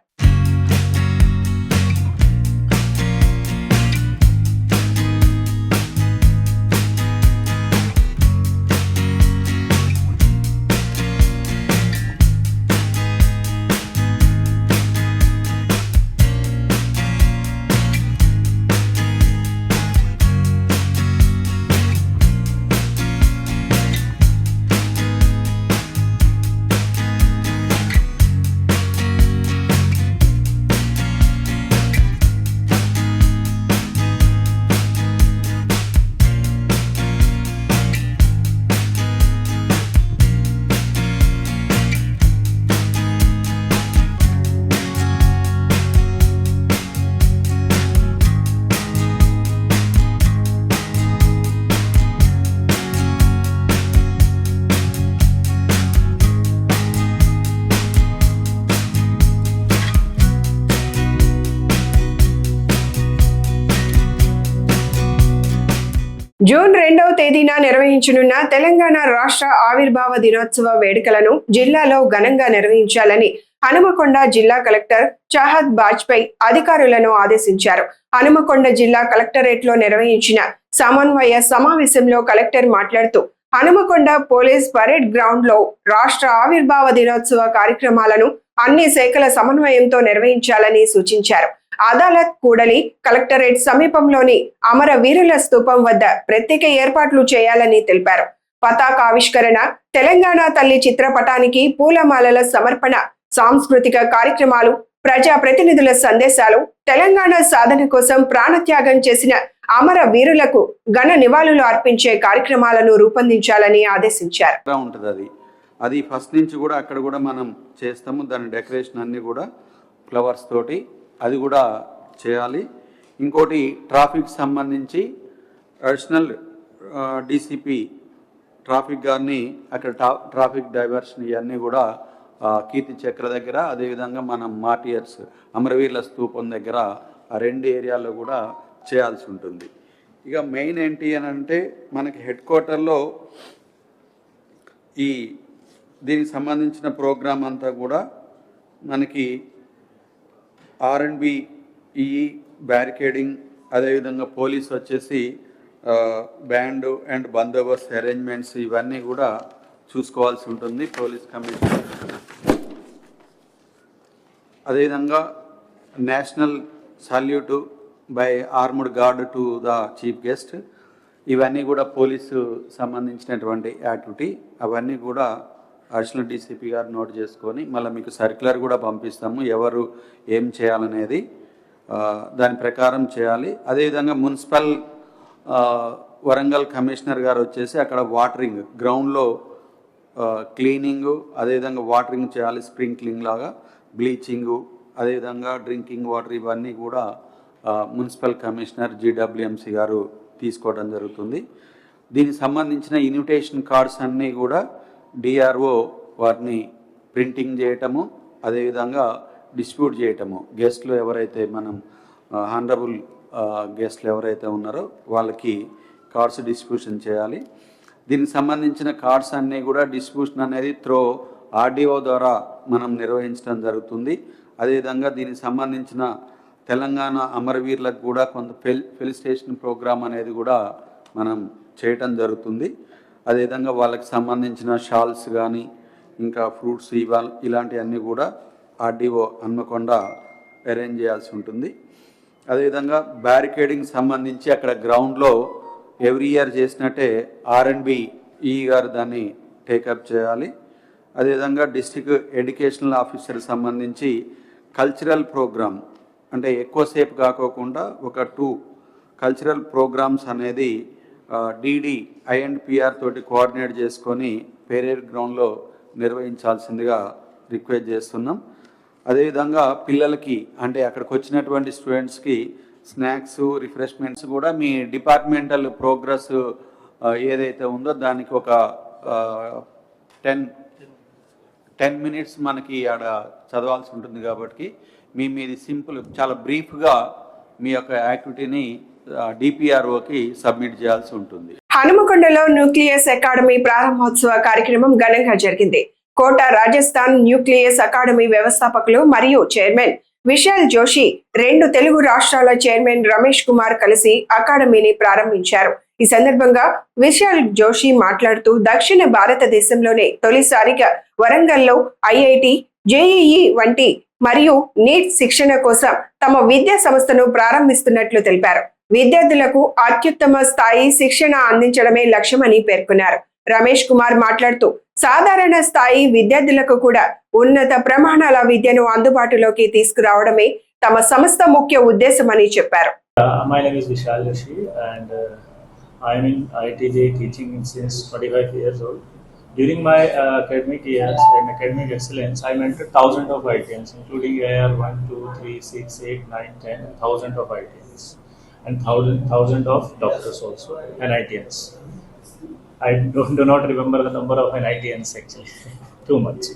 A: జూన్ 2వ తేదీన నిర్వహించనున్న తెలంగాణ రాష్ట్ర ఆవిర్భావ దినోత్సవ వేడుకలను జిల్లాలో ఘనంగా నిర్వహించాలని హనుమకొండ జిల్లా కలెక్టర్ చాహద్ బాజ్పేయి అధికారులను ఆదేశించారు. హనుమకొండ జిల్లా కలెక్టరేట్ లో నిర్వహించిన సమన్వయ సమావేశంలో కలెక్టర్ మాట్లాడుతూ హనుమకొండ పోలీస్ పరేడ్ గ్రౌండ్ లో రాష్ట్ర ఆవిర్భావ దినోత్సవ కార్యక్రమాలను అన్ని శాఖల సమన్వయంతో నిర్వహించాలని సూచించారు. అదాలత్ కూడలి కలెక్టరేట్ సమీపంలోని అమర వీరుల స్తూపం వద్ద ప్రత్యేక ఏర్పాట్లు చేయాలని తెలిపారు. పతాకావిష్కరణ, తెలంగాణ తల్లి చిత్రపటానికి పూలమాలల సమర్పణ, సాంస్కృతిక కార్యక్రమాలు, ప్రజా ప్రతినిధుల సందేశాలు, తెలంగాణ సాధన కోసం ప్రాణత్యాగం చేసిన అమర వీరులకు ఘన నివాళులు అర్పించే కార్యక్రమాలను రూపొందించాలని ఆదేశించారు.
G: అది ఫస్ట్ నుంచి కూడా అక్కడ కూడా మనం చేస్తాము. దాని డెకరేషన్ అన్ని కూడా ఫ్లవర్స్ తోటి అది కూడా చేయాలి. ఇంకోటి ట్రాఫిక్ సంబంధించి అడిషనల్ డీసీపీ ట్రాఫిక్ గారిని అక్కడ ట్రాఫిక్ డైవర్షన్ ఇవన్నీ కూడా కీర్తి చక్ర దగ్గర, అదేవిధంగా మనం మార్టియర్స్ అమరవీరుల స్తూపం దగ్గర ఆ రెండు ఏరియాల్లో కూడా చేయాల్సి ఉంటుంది. ఇక మెయిన్ ఏంటి అని అంటే మనకి హెడ్ క్వార్టర్లో దీనికి సంబంధించిన ప్రోగ్రాం అంతా కూడా మనకి R&B బ్యారికేడింగ్, అదేవిధంగా పోలీస్ వచ్చేసి బ్యాండ్ అండ్ బందోబస్తు అరేంజ్మెంట్స్ ఇవన్నీ కూడా చూసుకోవాల్సి ఉంటుంది పోలీస్ కమిషనర్. అదేవిధంగా national salute by armed guard to the chief guest, ఇవన్నీ కూడా పోలీసు సంబంధించినటువంటి యాక్టివిటీ. అవన్నీ కూడా అడిషనల్ డీసీపీ గారు నోట్ చేసుకొని మళ్ళీ మీకు సర్క్యులర్ కూడా పంపిస్తాము, ఎవరు ఏం చేయాలనేది దాని ప్రకారం చేయాలి. అదేవిధంగా మున్సిపల్ వరంగల్ కమిషనర్ గారు వచ్చేసి అక్కడ వాటరింగ్ గ్రౌండ్లో క్లీనింగు, అదేవిధంగా వాటరింగ్ చేయాలి, స్ప్రింక్లింగ్ లాగా, బ్లీచింగు, అదేవిధంగా డ్రింకింగ్ వాటర్ ఇవన్నీ కూడా మున్సిపల్ కమిషనర్ GWMC గారు తీసుకోవడం జరుగుతుంది. దీనికి సంబంధించిన ఇన్విటేషన్ కార్డ్స్ అన్నీ కూడా DRO వారిని ప్రింటింగ్ చేయటము, అదేవిధంగా డిస్ట్రిబ్యూట్ చేయటము. గెస్ట్లు ఎవరైతే మనం హానరబుల్ గెస్ట్లు ఎవరైతే ఉన్నారో వాళ్ళకి కార్డ్స్ డిస్ట్రిబ్యూషన్ చేయాలి. దీనికి సంబంధించిన కార్డ్స్ అన్నీ కూడా డిస్ట్రిబ్యూషన్ అనేది త్రో RDO ద్వారా మనం నిర్వహించడం జరుగుతుంది. అదేవిధంగా దీనికి సంబంధించిన తెలంగాణ అమరవీరులకు కూడా కొంత ఫెలిసిటేషన్ ప్రోగ్రామ్ అనేది కూడా మనం చేయటం జరుగుతుంది. అదేవిధంగా వాళ్ళకి సంబంధించిన షాల్స్ కానీ ఇంకా ఫ్రూట్స్ ఇలాంటివన్నీ కూడా RDO హన్మకొండ అరేంజ్ చేయాల్సి ఉంటుంది. అదేవిధంగా బ్యారికేడింగ్ సంబంధించి అక్కడ గ్రౌండ్లో ఎవ్రీ ఇయర్ చేసినట్టే R&B గారు దాన్ని టేకప్ చేయాలి. అదేవిధంగా డిస్ట్రిక్ట్ ఎడ్యుకేషనల్ ఆఫీసర్ సంబంధించి కల్చరల్ ప్రోగ్రామ్ అంటే ఎక్కువసేపు కాకోకుండా ఒక 2 కల్చరల్ ప్రోగ్రామ్స్ అనేది DD I&PR తోటి కోఆర్డినేట్ చేసుకొని పేరేడ్ గ్రౌండ్లో నిర్వహించాల్సిందిగా రిక్వెస్ట్ చేస్తున్నాం. అదేవిధంగా పిల్లలకి అంటే అక్కడికి వచ్చినటువంటి స్టూడెంట్స్కి స్నాక్స్, రిఫ్రెష్మెంట్స్ కూడా మీ డిపార్ట్మెంటల్ ప్రోగ్రెస్ ఏదైతే ఉందో దానికి ఒక 10 minutes మనకి ఆడ చదవాల్సి ఉంటుంది కాబట్టి మీది సింపుల్ చాలా బ్రీఫ్గా మీ యొక్క యాక్టివిటీని డిపిఆర్ఓకి సబ్మిట్ చేయాల్సి ఉంటుంది.
A: హనుమకొండలో న్యూక్లియస్ అకాడమీ ప్రారంభోత్సవ కార్యక్రమం ఘనంగా జరిగింది. కోట రాజస్థాన్ న్యూక్లియస్ అకాడమీ వ్యవస్థాపకులు మరియు చైర్మన్ విశాల్ జోషి, 2 తెలుగు రాష్ట్రాల చైర్మన్ రమేష్ కుమార్ కలిసి అకాడమీని ప్రారంభించారు. ఈ సందర్భంగా విశాల్ జోషి మాట్లాడుతూ దక్షిణ భారతదేశంలోనే తొలిసారిగా వరంగల్లో ఐఐటి, జేఈఈ వంటి మరియు నీట్ శిక్షణ కోసం తమ విద్యా సంస్థను ప్రారంభిస్తున్నట్లు తెలిపారు. విద్యార్థులకు అత్యుత్తమ స్థాయి శిక్షణ అందించడమే లక్ష్యమని పేర్కొన్నారు. రమేష్ కుమార్ మాట్లాడుతూ సాధారణ స్థాయి విద్యార్థులకు కూడా ఉన్నత ప్రమాణాల విద్యను అందుబాటులోకి తీసుకురావడమే తమ సంస్థ ముఖ్య ఉద్దేశమని చెప్పారు.
H: My name is Vishal Joshi and I am in IIT teaching since 25 years old. During my academic years and academic excellence, I mentored thousands of IITians, including AR 1, 2, 3, 6, 8, 9, 10, and thousands of IITians, and thousands of doctors also, and IITians. I do not remember the number of NITians actually, too much.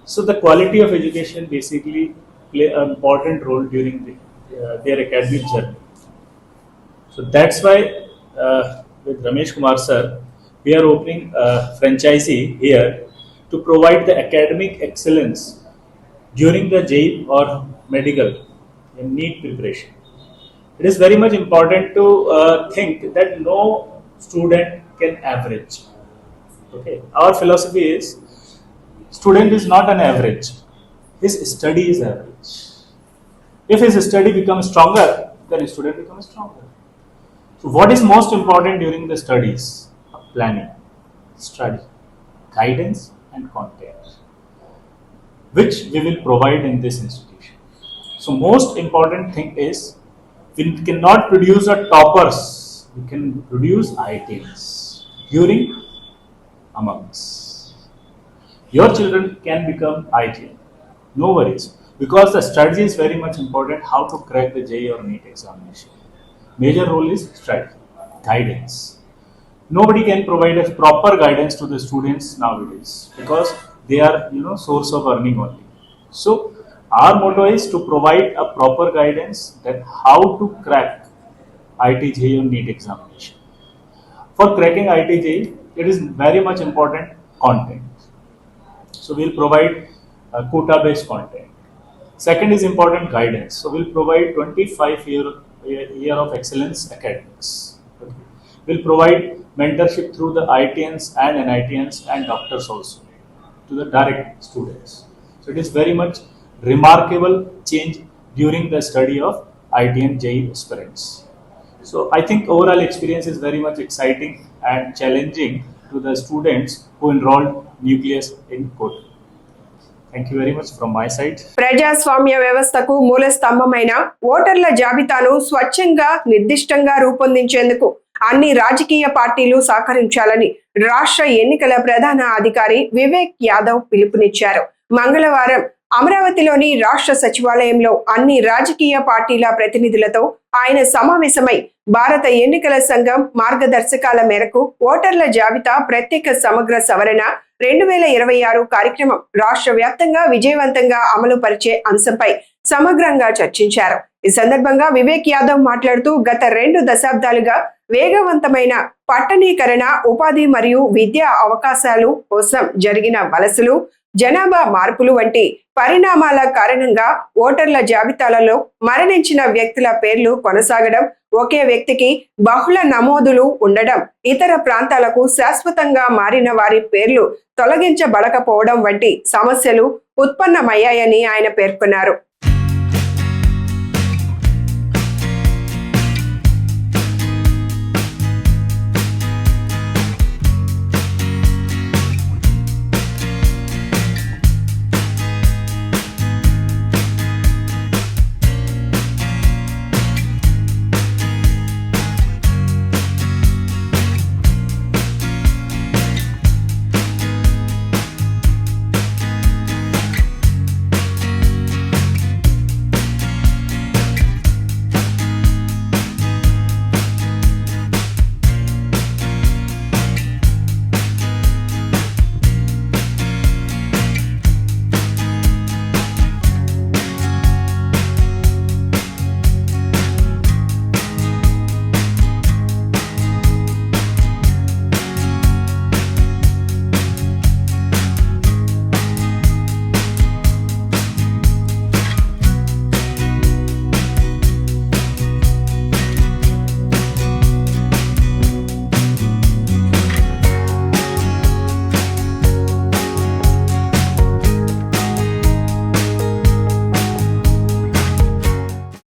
H: So the quality of education basically play an important role during their academic journey. So that's why with Ramesh Kumar sir, we are opening a franchisee here to provide the academic excellence during the JEE or medical and NEET preparation. It is very much important to think that no student can average. Okay, our philosophy is student is not an average, his study is average. If his study becomes stronger, then his student becomes stronger. So what is most important during the studies? Planning, study, guidance and content, which we will provide in this institution. So most important thing is we cannot produce a toppers, we can produce IITians during among us. Your children can become IITian, no worries, because the strategy is very much important how to crack the JEE or NEET examination. Major role is strategy, guidance. Nobody can provide a proper guidance to the students nowadays because they are source of earning only. So our motto is to provide a proper guidance that how to crack IIT JEE or NEET examination. For cracking IIT JEE, it is very much important content. So we'll provide quota based content. Second is important guidance. So we'll provide 25 year of excellence academics. Okay. We'll provide mentorship through the IITians and NITians and doctors also to the direct students. So it is very much remarkable change during the study of IIT and JEE aspirants. So I think overall experience is very much exciting and challenging to the students who enrolled nucleus in Kota. Thank you very much from my side.
A: ప్రజాస్వామ్య వ్యవస్థకు మూల స్తంభమైన ఓటర్ల జాబితాను స్వచ్ఛంగా నిర్దిష్టంగా రూపొందించేందుకు అన్ని రాజకీయ పార్టీలు సహకరించాలని రాష్ట్ర ఎన్నికల ప్రధాన అధికారి వివేక్ యాదవ్ పిలుపునిచ్చారు. మంగళవారం అమరావతిలోని రాష్ట్ర సచివాలయంలో అన్ని రాజకీయ పార్టీల ప్రతినిధులతో ఆయన సమావేశమై భారత ఎన్నికల సంఘం మార్గదర్శకాల మేరకు ఓటర్ల జాబితా ప్రత్యేక సమగ్ర సవరణ 2026 కార్యక్రమం రాష్ట్ర వ్యాప్తంగా విజయవంతంగా అమలు పరిచే అంశంపై సమగ్రంగా చర్చించారు. ఈ సందర్భంగా వివేక్ యాదవ్ మాట్లాడుతూ గత 2 దశాబ్దాలుగా వేగవంతమైన పట్టణీకరణ, ఉపాధి మరియు విద్యా అవకాశాలు కోసం జరిగిన వలసలు, జనాభా మార్పులు వంటి పరిణామాల కారణంగా ఓటర్ల జాబితాలలో మరణించిన వ్యక్తుల పేర్లు కొనసాగడం, ఒకే వ్యక్తికి బహుళ నమోదులు ఉండడం, ఇతర ప్రాంతాలకు శాశ్వతంగా మారిన వారి పేర్లు తొలగించబడకపోవడం వంటి సమస్యలు ఉత్పన్నమయ్యాయని ఆయన పేర్కొన్నారు.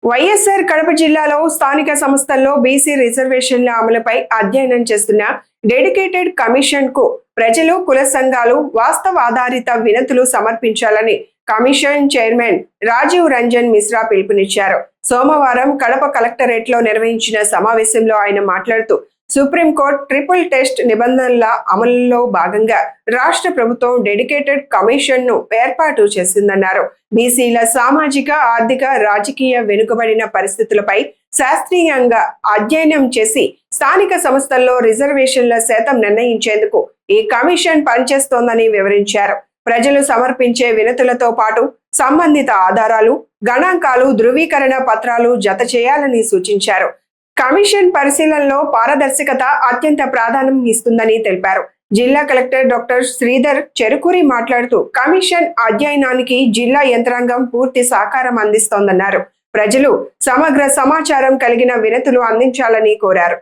A: వైఎస్ఆర్ కడప జిల్లాలో స్థానిక సంస్థల్లో బీసీ రిజర్వేషన్ల అమలుపై అధ్యయనం చేస్తున్న డెడికేటెడ్ కమిషన్ కు ప్రజలు కుల సంఘాలు వాస్తవాధారిత వినతులు సమర్పించాలని కమిషన్ చైర్మన్ రాజీవ్ రంజన్ మిశ్రా పిలుపునిచ్చారు. సోమవారం కడప కలెక్టరేట్ లో నిర్వహించిన సమావేశంలో ఆయన మాట్లాడుతూ సుప్రీంకోర్టు ట్రిపుల్ టెస్ట్ నిబంధనల అమలులో భాగంగా రాష్ట్ర ప్రభుత్వం డెడికేటెడ్ కమిషన్ ను ఏర్పాటు చేసిందన్నారు. బీసీల సామాజిక, ఆర్థిక, రాజకీయ వెనుకబడిన పరిస్థితులపై శాస్త్రీయంగా అధ్యయనం చేసి స్థానిక సంస్థల్లో రిజర్వేషన్ల శాతం నిర్ణయించేందుకు ఈ కమిషన్ పనిచేస్తోందని వివరించారు. ప్రజలు సమర్పించే వినతులతో పాటు సంబంధిత ఆధారాలు, గణాంకాలు, ధృవీకరణ పత్రాలు జత చేయాలని సూచించారు. కమిషన్ పరిశీలనలో పారదర్శకత అత్యంత ప్రాధాన్యం ఇస్తుందని తెలిపారు. జిల్లా కలెక్టర్ డాక్టర్ శ్రీధర్ చెరుకూరి మాట్లాడుతూ కమిషన్ అధ్యయనానికి జిల్లా యంత్రాంగం పూర్తి సహకారం అందిస్తోందన్నారు. ప్రజలు సమగ్ర సమాచారం కలిగిన వినతులు అందించాలని కోరారు.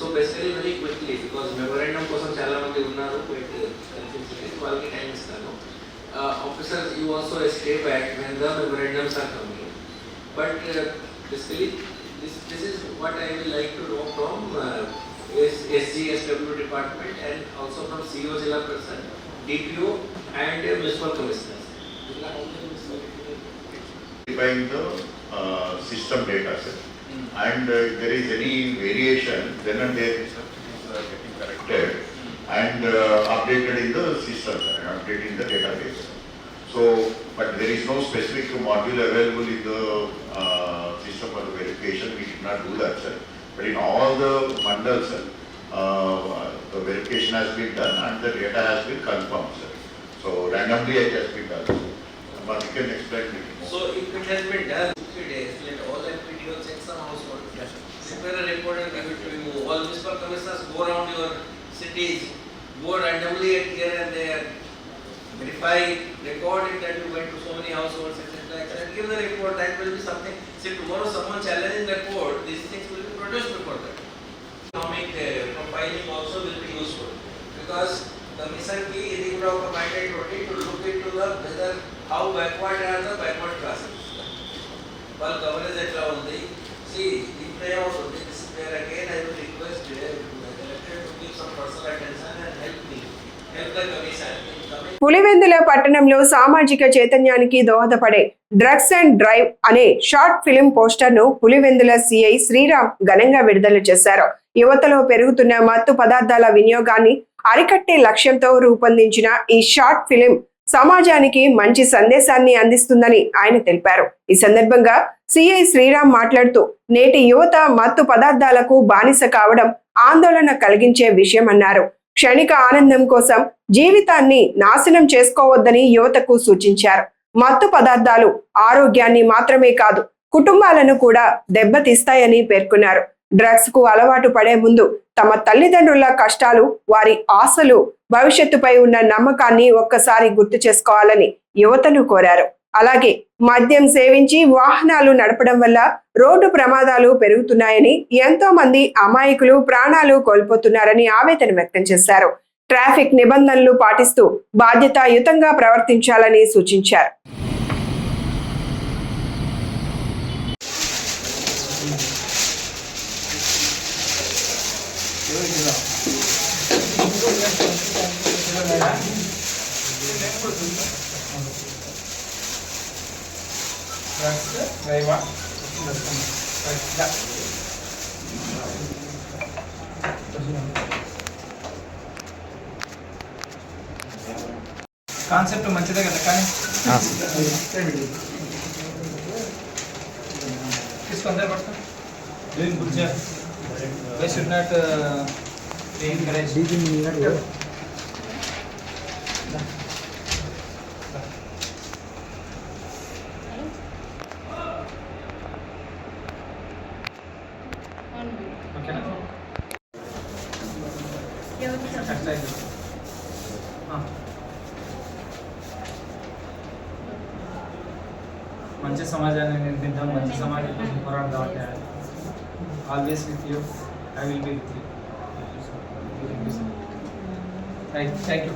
I: So basically very quickly, because memorandum కోసం చాలా మంది ఉన్నారు, వాళ్ళకి టైం ఇస్తాను. Officers, you also stay back when the memorandums are coming. But basically, this is what I would like to know from SGSW department and also from CEO Jilla Person, DPO and Municipal Commissioners.
J: Verifying the system data, sir. And if there is any variation, then and there is getting corrected and updated in the system, updated in the database. So, but there is no specific module available in the system for the verification. We did not do that, sir. But in all the mandals, the verification has been done and the data has been confirmed, sir. So randomly it has been done. But you can explain it more.
I: So if it has been done 3 days, let all the PDO check some household. Prepare a report and give it to you. All municipal commissioners go around your cities, go randomly at here and there, verify, record it that you went to so many households, etc. and give the report. That will be something. See, tomorrow someone challenging the report, these things will be produced before that. Economic profiling also will be useful because the mission key is a mandate to look into the whether how backward are the backward classes. Well, coverage etla undi. See, if they also this there again, I will request the collector to give some personal attention and help the commission.
A: Pulivendula పట్టణంలో సామాజిక చైతన్యానికి దోహదపడే drugs and drive అనే short film poster ను Pulivendula CI Sriram ఘనంగా విడుదల చేశారు. యువతలో పెరుగుతున్న మత్తు పదార్థాల వినియోగాన్ని అరికట్టే లక్ష్యంతో రూపొందించిన ఈ షార్ట్ ఫిలిం సమాజానికి మంచి సందేశాన్ని అందిస్తుందని ఆయన తెలిపారు. ఈ సందర్భంగా సిఐ శ్రీరామ్ మాట్లాడుతూ నేటి యువత మత్తు పదార్థాలకు బానిస కావడం ఆందోళన కలిగించే విషయమన్నారు. క్షణిక ఆనందం కోసం జీవితాన్ని నాశనం చేసుకోవద్దని యువతకు సూచించారు. మత్తు పదార్థాలు ఆరోగ్యాన్ని మాత్రమే కాదు కుటుంబాలను కూడా దెబ్బతీస్తాయని పేర్కొన్నారు. డ్రగ్స్ కు అలవాటు పడే ముందు తమ తల్లిదండ్రుల కష్టాలు, వారి ఆశలు, భవిష్యత్తుపై ఉన్న నమ్మకాన్ని ఒక్కసారి గుర్తు చేసుకోవాలని యువతను కోరారు. అలాగే మద్యం సేవించి వాహనాలు నడపడం వల్ల రోడ్డు ప్రమాదాలు పెరుగుతున్నాయని, ఎంతో మంది అమాయకులు ప్రాణాలు కోల్పోతున్నారని ఆవేదన వ్యక్తం చేశారు. ట్రాఫిక్ నిబంధనలు పాటిస్తూ బాధ్యతాయుతంగా ప్రవర్తించాలని సూచించారు.
E: కాన్సెప్ట్ మంచిదే కదా, కానీ తీసుకుంటే పడతాం. They should not be encouraged. మంచి సమాజాన్ని నిర్మిద్దాం, మంచి సమాజం కోసం పోరాడదాం అంటే
K: always with you. I will be with you. Thank you. Thank you.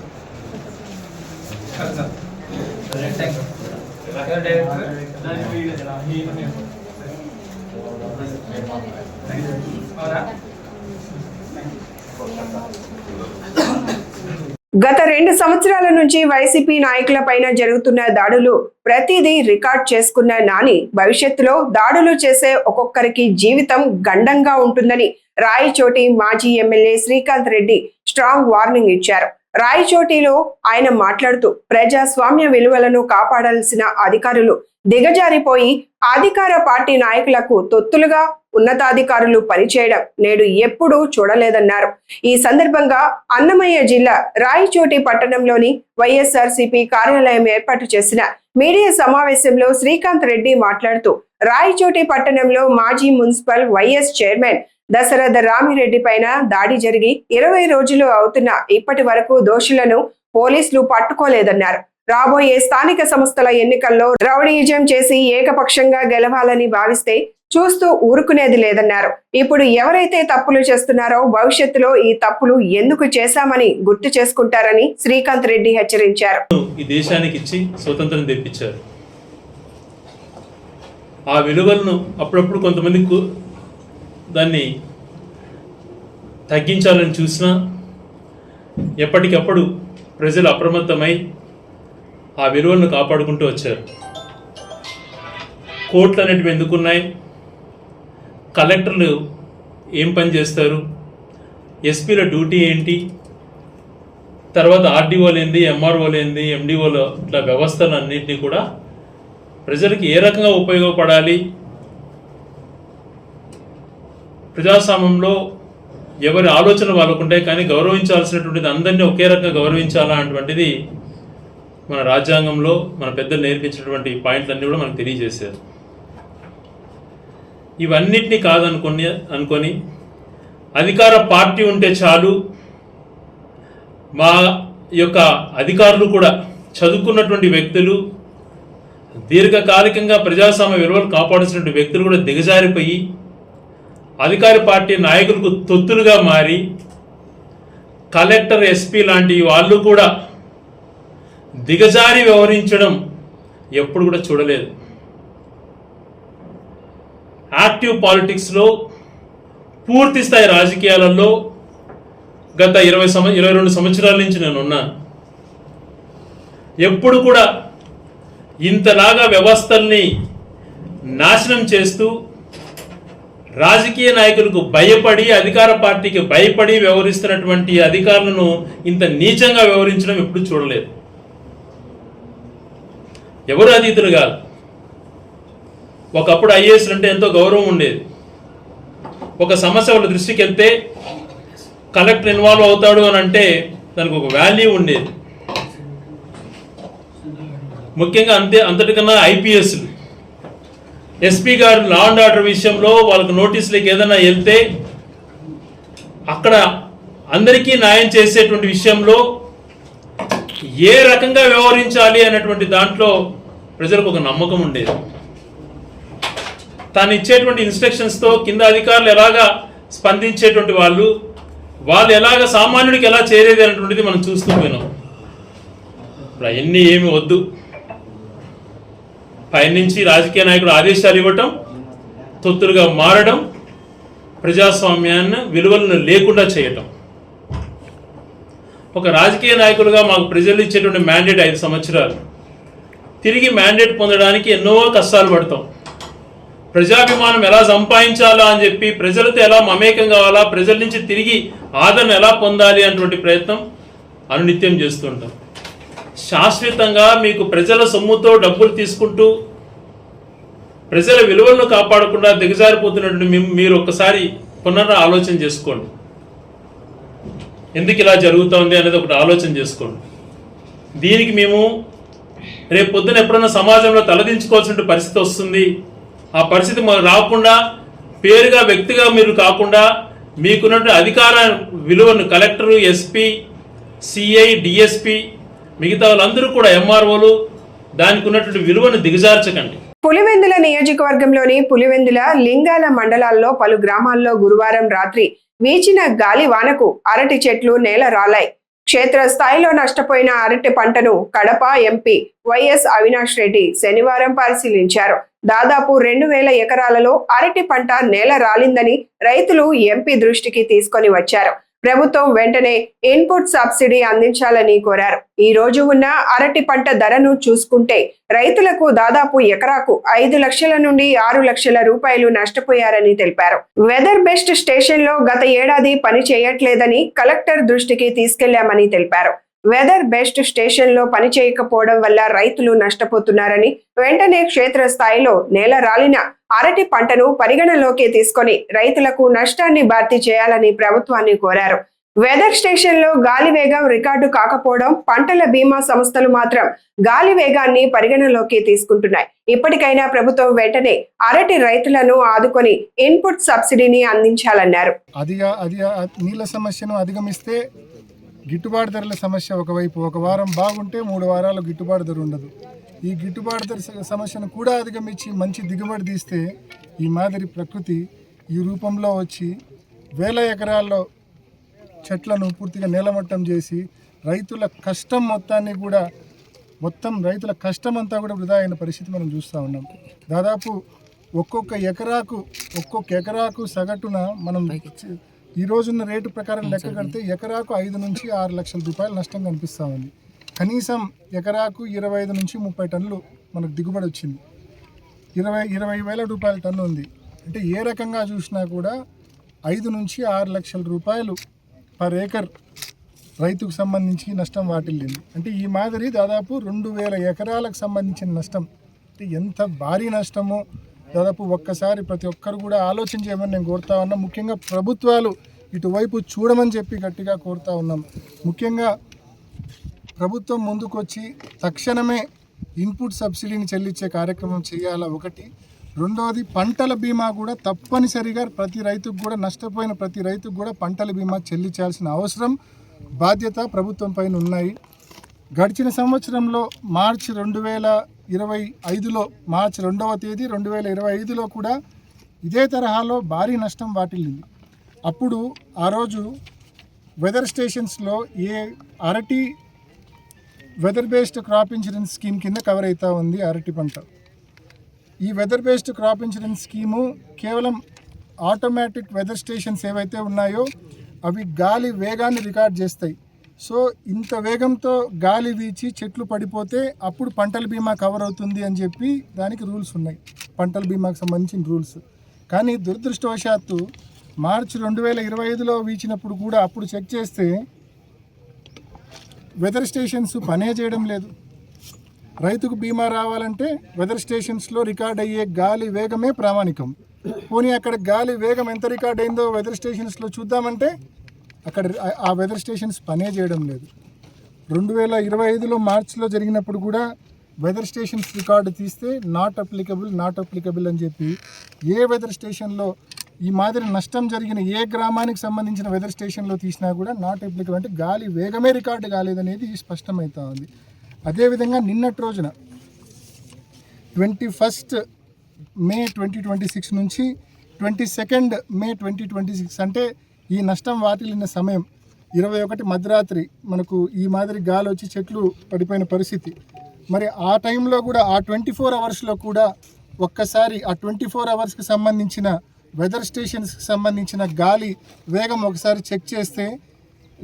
A: గత 2 సంవత్సరాల నుంచి వైసీపీ నాయకులపైన జరుగుతున్న దాడులు ప్రతిదీ రికార్డ్ చేసుకున్న నాని భవిష్యత్తులో దాడులు చేసే ఒక్కొక్కరికి జీవితం గండంగా ఉంటుందని రాయచోటి మాజీ MLA Srikanth Reddy strong warning ఇచ్చారు. రాయచోటిలో ఆయన మాట్లాడుతూ ప్రజాస్వామ్య విలువలను కాపాడాల్సిన అధికారులు దిగజారిపోయి అధికార పార్టీ నాయకులకు తొత్తులుగా ఉన్నతాధికారులు పనిచేయడం నేడు ఎప్పుడూ చూడలేదన్నారు. ఈ సందర్భంగా అన్నమయ్య జిల్లా రాయచోటి పట్టణంలోని వైఎస్ఆర్సీపీ కార్యాలయం ఏర్పాటు చేసిన మీడియా సమావేశంలో శ్రీకాంత్ రెడ్డి మాట్లాడుతూ రాయచోటి పట్టణంలో మాజీ municipal vice chairman Dasaratha Ramireddy పైన దాడి జరిగి 20 రోజులు అవుతున్న ఇప్పటి వరకు దోషులను పోలీసులు పట్టుకోలేదన్నారు. రాబోయే స్థానిక సంస్థల ఎన్నికల్లో రౌడీయిజం చేసి ఏకపక్షంగా గెలవాలని భావిస్తే చూస్తూ ఊరుకునేది లేదన్నారు. ఇప్పుడు ఎవరైతే తప్పులు చేస్తున్నారో భవిష్యత్తులో ఈ తప్పులు ఎందుకు చేశామని గుర్తు చేసుకుంటారని శ్రీకాంత్ రెడ్డి హెచ్చరించారు.
L: ఈ దేశానికి ఇచ్చి స్వతంత్రం తెప్పించారు. ఆ విలువలను అప్పుడప్పుడు కొంతమంది దాన్ని తగ్గించాలని చూసినా ఎప్పటికప్పుడు ప్రజలు అప్రమత్తమై ఆ విలువలను కాపాడుకుంటూ వచ్చారు. కోర్టులు అనేటివి ఎందుకున్నాయి, కలెక్టర్లు ఏం పని చేస్తారు, ఎస్పీల డ్యూటీ ఏంటి, తర్వాత ఆర్డీఓలేంది, ఎంఆర్ఓలేంది, ఎండిఓల ఇట్లా వ్యవస్థలన్నింటినీ కూడా ప్రజలకు ఏ రకంగా ఉపయోగపడాలి, ప్రజాస్వామ్యంలో ఎవరి ఆలోచన వాళ్ళకుంటాయి కానీ గౌరవించాల్సినటువంటిది అందరినీ ఒకే రకంగా గౌరవించాలా అటువంటిది మన రాజ్యాంగంలో మన పెద్దలు నేర్పించినటువంటి పాయింట్లన్నీ కూడా మనకు తెలియజేశారు. ఇవన్నిటినీ అనుకొని అధికార పార్టీ ఉంటే చాలు, మా యొక్క అధికారులు కూడా చదువుకున్నటువంటి వ్యక్తులు, దీర్ఘకాలికంగా ప్రజాస్వామ్య విలువలు కాపాడాల్సినటువంటి వ్యక్తులు కూడా దిగజారిపోయి అధికార పార్టీ నాయకులకు తొత్తులుగా మారి కలెక్టర్, ఎస్పీ లాంటి వాళ్ళు కూడా దిగజారి వ్యవహరించడం ఎప్పుడు కూడా చూడలేదు. యాక్టివ్ పాలిటిక్స్లో, పూర్తి స్థాయి రాజకీయాలలో గత 22 సంవత్సరాల నుంచి నేను ఉన్నాను. ఎప్పుడు కూడా ఇంతలాగా వ్యవస్థల్ని నాశనం చేస్తూ రాజకీయ నాయకులకు భయపడి, అధికార పార్టీకి భయపడి వ్యవహరిస్తున్నటువంటి అధికారులను ఇంత నీచంగా వ్యవహరించడం ఎప్పుడు చూడలేదు. ఎవరు అతీతులు కాదు. ఒకప్పుడు ఐఏఎస్లు అంటే ఎంతో గౌరవం ఉండేది. ఒక సమస్య వాళ్ళ దృష్టికి వెళ్తే కలెక్టర్ ఇన్వాల్వ్ అవుతాడు అని అంటే దానికి ఒక వాల్యూ ఉండేది. ముఖ్యంగా అంతటికన్నా ఐపీఎస్లు, ఎస్పీ గారు లా అండ్ ఆర్డర్ విషయంలో వాళ్ళకు నోటీసులకి ఏదైనా వెళ్తే అక్కడ అందరికీ న్యాయం చేసేటువంటి విషయంలో ఏ రకంగా వ్యవహరించాలి అనేటువంటి దాంట్లో ప్రజలకు ఒక నమ్మకం ఉండేది. తాను ఇచ్చేటువంటి ఇన్స్ట్రక్షన్స్తో కింద అధికారులు ఎలాగా స్పందించేటువంటి వాళ్ళు ఎలాగ సామాన్యుడికి ఎలా చేరేది అనేటువంటిది మనం చూస్తూ పోయినాం. ఇప్పుడు అవన్నీ ఏమి వద్దు. పైనుంచి రాజకీయ నాయకుడు ఆదేశాలు ఇవ్వటం, తొత్తులుగా మారడం, ప్రజాస్వామ్యాన్ని విలువలను లేకుండా చేయటం. ఒక రాజకీయ నాయకులుగా మాకు ప్రజలు ఇచ్చేటువంటి మ్యాండేట్ 5 సంవత్సరాలు. తిరిగి మ్యాండేట్ పొందడానికి ఎన్నో కష్టాలు పడతాం. ప్రజాభిమానం ఎలా సంపాదించాలా అని చెప్పి, ప్రజలతో ఎలా మమేకం కావాలా, ప్రజల నుంచి తిరిగి ఆదరణ ఎలా పొందాలి అటువంటి ప్రయత్నం అనునిత్యం చేస్తుంటాం. శాశ్వతంగా మీకు ప్రజల సొమ్ముతో డబ్బులు తీసుకుంటూ ప్రజల విలువలను కాపాడకుండా దిగజారిపోతున్నటువంటి మీరు ఒక్కసారి ఆలోచన చేసుకోండి. ఎందుకు ఇలా జరుగుతోంది అనేది ఒకటి ఆలోచన చేసుకోండి. దీనికి మేము రేపు పొద్దున ఎప్పుడన్నా సమాజంలో తలదించుకోవాల్సిన పరిస్థితి వస్తుంది. ఆ పరిస్థితి మాకు రాకుండా, పేరుగా వ్యక్తిగా మీరు కాకుండా మీకున్నటువంటి అధికార విలువను కలెక్టరు, ఎస్పీ, సిఐ, డిఎస్పీ, మిగతా వాళ్ళందరూ కూడా ఎంఆర్ఓలు దానికి ఉన్నటువంటి విలువను దిగజార్చకండి.
A: పులివెందుల నియోజకవర్గంలోని పులివెందుల లింగాల మండలాల్లో పలు గ్రామాల్లో గురువారం రాత్రి వీచిన గాలి వానకు అరటి చెట్లు నేల రాలాయి. క్షేత్ర స్థాయిలో నష్టపోయిన అరటి పంటను కడప ఎంపీ వైఎస్ అవినాష్ రెడ్డి శనివారం పరిశీలించారు. దాదాపు 2000 ఎకరాలలో అరటి పంట నేల రాలిందని రైతులు ఎంపీ దృష్టికి తీసుకొని వచ్చారు. ప్రభుత్వం వెంటనే ఇన్పుట్ సబ్సిడీ అందించాలని కోరారు. ఈ రోజు ఉన్న అరటి పంట ధరను చూసుకుంటే రైతులకు దాదాపు ఎకరాకు 5 లక్షల నుండి 6 లక్షల రూపాయలు నష్టపోయారని తెలిపారు. వెదర్ బెస్ట్ స్టేషన్ లో గత ఏడాది పని చేయట్లేదని కలెక్టర్ దృష్టికి తీసుకెళ్లామని తెలిపారు. వెదర్ బెస్ట్ స్టేషన్ లో పని చేయకపోవడం వల్ల రైతులు నష్టపోతున్నారని, వెంటనే క్షేత్ర స్థాయిలో నేల రాలిన అరటి పంటను పరిగణలోకి తీసుకొని రైతులకు నష్టాన్ని భర్తీ చేయాలని ప్రభుత్వాన్ని కోరారు. వెదర్ స్టేషన్ లో గాలి వేగం రికార్డు కాకపోవడం, పంటల బీమా సంస్థలు మాత్రం గాలి వేగాన్ని పరిగణలోకి తీసుకుంటున్నాయి. ఇప్పటికైనా ప్రభుత్వం వెంటనే అరటి రైతులను ఆదుకొని ఇన్పుట్ సబ్సిడీని అందించాలన్నారు.
M: నీళ్ళ సమస్యను అధిగమిస్తే గిట్టుబాటు ధరల సమస్య ఒకవైపు, ఒక వారం బాగుంటే 3 వారాలు గిట్టుబాటు ధర ఉండదు. ఈ గిట్టుబాటు ధర సమస్యను కూడా అధిగమించి మంచి దిగుబడి తీస్తే ఈ మాదిరి ప్రకృతి ఈ రూపంలో వచ్చి 1000 ఎకరాల్లో చెట్లను పూర్తిగా నేలమట్టం చేసి రైతుల కష్టం మొత్తాన్ని కూడా రైతుల కష్టం అంతా కూడా వృధా అయిన పరిస్థితి మనం చూస్తూ ఉన్నాం. దాదాపు ఒక్కొక్క ఎకరాకు సగటున మనం ఈ రోజున్న రేటు ప్రకారం లెక్క కడితే ఎకరాకు 5 నుంచి 6 లక్షల రూపాయలు నష్టం కనిపిస్తూ ఉంది. కనీసం ఎకరాకు 25 నుంచి 30 టన్నులు మనకు దిగుబడి వచ్చింది. 20,000 రూపాయల టన్ను ఉంది. అంటే ఏ రకంగా చూసినా కూడా 5 నుంచి 6 లక్షల రూపాయలు పర్ ఏకర్ రైతుకు సంబంధించి నష్టం వాటిల్లింది. అంటే ఈ మాదిరి దాదాపు 2000 ఎకరాలకు సంబంధించిన నష్టం. అంటే ఎంత భారీ నష్టమో దాదాపు ఒక్కసారి ప్రతి ఒక్కరు కూడా ఆలోచన చేయమని నేను కోరుతా ఉన్నాం. ముఖ్యంగా ప్రభుత్వాలు ఇటువైపు చూడమని చెప్పి గట్టిగా కోరుతా ఉన్నాం. ముఖ్యంగా ప్రభుత్వం ముందుకొచ్చి తక్షణమే ఇన్పుట్ సబ్సిడీని చెల్లించే కార్యక్రమం చేయాలా ఒకటి. రెండవది పంటల బీమా కూడా తప్పనిసరిగా ప్రతి రైతుకు కూడా, నష్టపోయిన ప్రతి రైతుకు కూడా పంటల బీమా చెల్లించాల్సిన అవసరం, బాధ్యత ప్రభుత్వం పైన ఉన్నాయి. గడిచిన సంవత్సరంలో మార్చి 2025లో మార్చి 2వ తేదీ 2025లో కూడా ఇదే తరహాలో భారీ నష్టం వాటిల్లింది. అప్పుడు ఆ రోజు వెదర్ స్టేషన్స్లో అరటి weather based crop insurance scheme కింద కవర్ అవుతూ ఉంది అరటి పంట. ఈ weather based crop insurance scheme కేవలం ఆటోమేటిక్ వెదర్ స్టేషన్స్ ఏవైతే ఉన్నాయో అవి గాలి వేగాన్ని రికార్డ్ చేస్తాయి. సో ఇంత వేగంతో గాలి వీచి చెట్లు పడిపోతే అప్పుడు పంటల బీమా కవర్ అవుతుంది అని చెప్పి దానికి రూల్స్ ఉన్నాయి, పంటల బీమాకు సంబంధించిన రూల్స్. కానీ దురదృష్టవశాత్తు మార్చి 2025లో వీచినప్పుడు కూడా అప్పుడు చెక్ చేస్తే వెదర్ స్టేషన్స్ పనే చేయడం లేదు. రైతుకు బీమా రావాలంటే వెదర్ స్టేషన్స్లో రికార్డ్ అయ్యే గాలి వేగమే ప్రామాణికం. పోనీ అక్కడ గాలి వేగం ఎంత రికార్డ్ అయిందో వెదర్ స్టేషన్స్లో చూద్దామంటే అక్కడ ఆ వెదర్ స్టేషన్స్ పనే చేయడం లేదు. 2025లో మార్చిలో జరిగినప్పుడు కూడా వెదర్ స్టేషన్స్ రికార్డు తీస్తే నాట్ అప్లికబుల్ అని చెప్పి ఏ వెదర్ స్టేషన్లో ఈ మాదిరి నష్టం జరిగిన ఏ గ్రామానికి సంబంధించిన వెదర్ స్టేషన్లో తీసినా కూడా నాట్ అప్లికబుల్, అంటే గాలి వేగమే రికార్డు కాలేదనేది స్పష్టమవుతా ఉంది. అదేవిధంగా నిన్నటి రోజున 21 మే 2026 నుంచి 22 మే 2026 అంటే ఈ నష్టం వాటిల్లిన సమయం 21 మధ్యరాత్రి మనకు ఈ మాదిరి గాలి వచ్చి చెట్లు పడిపోయిన పరిస్థితి. మరి ఆ టైంలో కూడా ఆ 24 అవర్స్లో కూడా ఒక్కసారి ఆ 24 అవర్స్కి సంబంధించిన వెదర్ స్టేషన్స్కి సంబంధించిన గాలి వేగం ఒకసారి చెక్ చేస్తే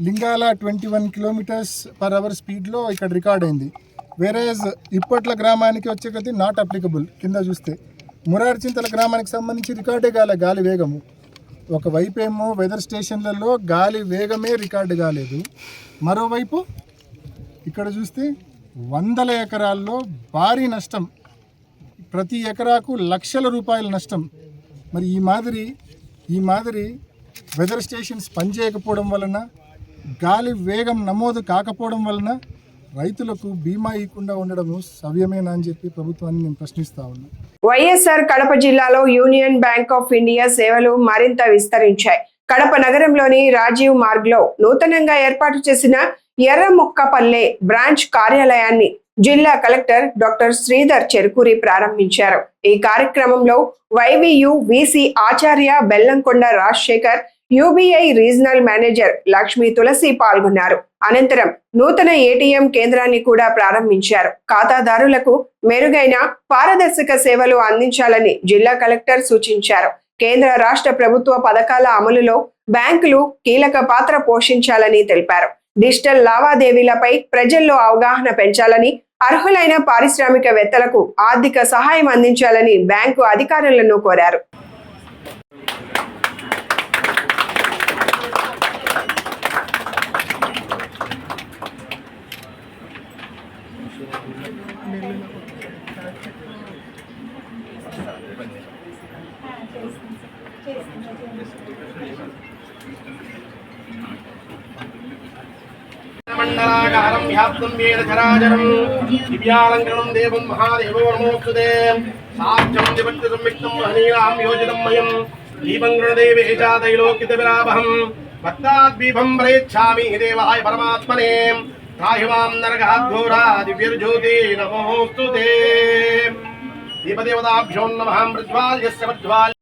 M: లింగాల 21 km/h స్పీడ్లో ఇక్కడ రికార్డ్ అయింది. వేరేజ్ ఇప్పట్ల గ్రామానికి వచ్చే కొద్దీ నాట్ అప్లికబుల్. కింద చూస్తే మురార్చింతల గ్రామానికి సంబంధించి రికార్డే గాలి వేగము. ఒకవైపు ఏమో వెదర్ స్టేషన్లలో గాలి వేగమే రికార్డు కాలేదు, మరోవైపు ఇక్కడ చూస్తే 100 ఎకరాల్లో భారీ నష్టం, ప్రతి ఎకరాకు లక్షల రూపాయల నష్టం. మరి ఈ మాదిరి వెదర్ స్టేషన్స్ పనిచేయకపోవడం వలన, గాలి వేగం నమోదు కాకపోవడం వలన రైతులకు బీమా ఇవ్వకుండా ఉండడం సవ్యమేనా అని చెప్పి ప్రభుత్వాన్ని నేను ప్రశ్నిస్తా ఉన్నా.
A: వైఎస్ఆర్ కడప జిల్లాలో యూనియన్ బ్యాంక్ ఆఫ్ ఇండియా సేవలు మరింత విస్తరించాయి. కడప నగరంలోని రాజీవ్ మార్గ్ లో నూతనంగా ఏర్పాటు చేసిన ఎర్రముక్కపల్లె బ్రాంచ్ కార్యాలయాన్ని జిల్లా కలెక్టర్ డాక్టర్ శ్రీధర్ చెరుకూరి ప్రారంభించారు. ఈ కార్యక్రమంలో YVU VC Acharya Bellamkonda Rajasekhar, UBI regional manager Lakshmi Tulasi పాల్గొన్నారు. అనంతరం నూతన ఏటీఎం కేంద్రాన్ని కూడా ప్రారంభించారు. ఖాతాదారులకు మెరుగైన పారదర్శక సేవలు అందించాలని జిల్లా కలెక్టర్ సూచించారు. కేంద్ర రాష్ట్ర ప్రభుత్వ పథకాల అమలులో బ్యాంకులు కీలక పాత్ర పోషించాలని తెలిపారు. డిజిటల్ లావాదేవీలపై ప్రజల్లో అవగాహన పెంచాలని, అర్హులైన పారిశ్రామికవేత్తలకు ఆర్థిక సహాయం అందించాలని బ్యాంకు అధికారులను కోరారు.
N: మండలాకారం వ్యాప్తం వేద చరాచరం దివ్యాలంకరణం దేవం మహాదేవో నమోస్తుతే సాధ్యం దివత్య సంవిక్తం మహనీయాం యోజితం మయం దీపం గృణదేవేశా తైలోక్యత విరావహం భక్తాద్వీపం ప్రయచ్ఛామి దేవాయ పరమాత్మనే త్రాహిమాం నరకాద్ఘోరా దివ్యర్జ్యోతి నమోస్తుతే దీపదేవతాభ్యో నమః ప్రజ్వాల్యస్య ప్రజ్వాల్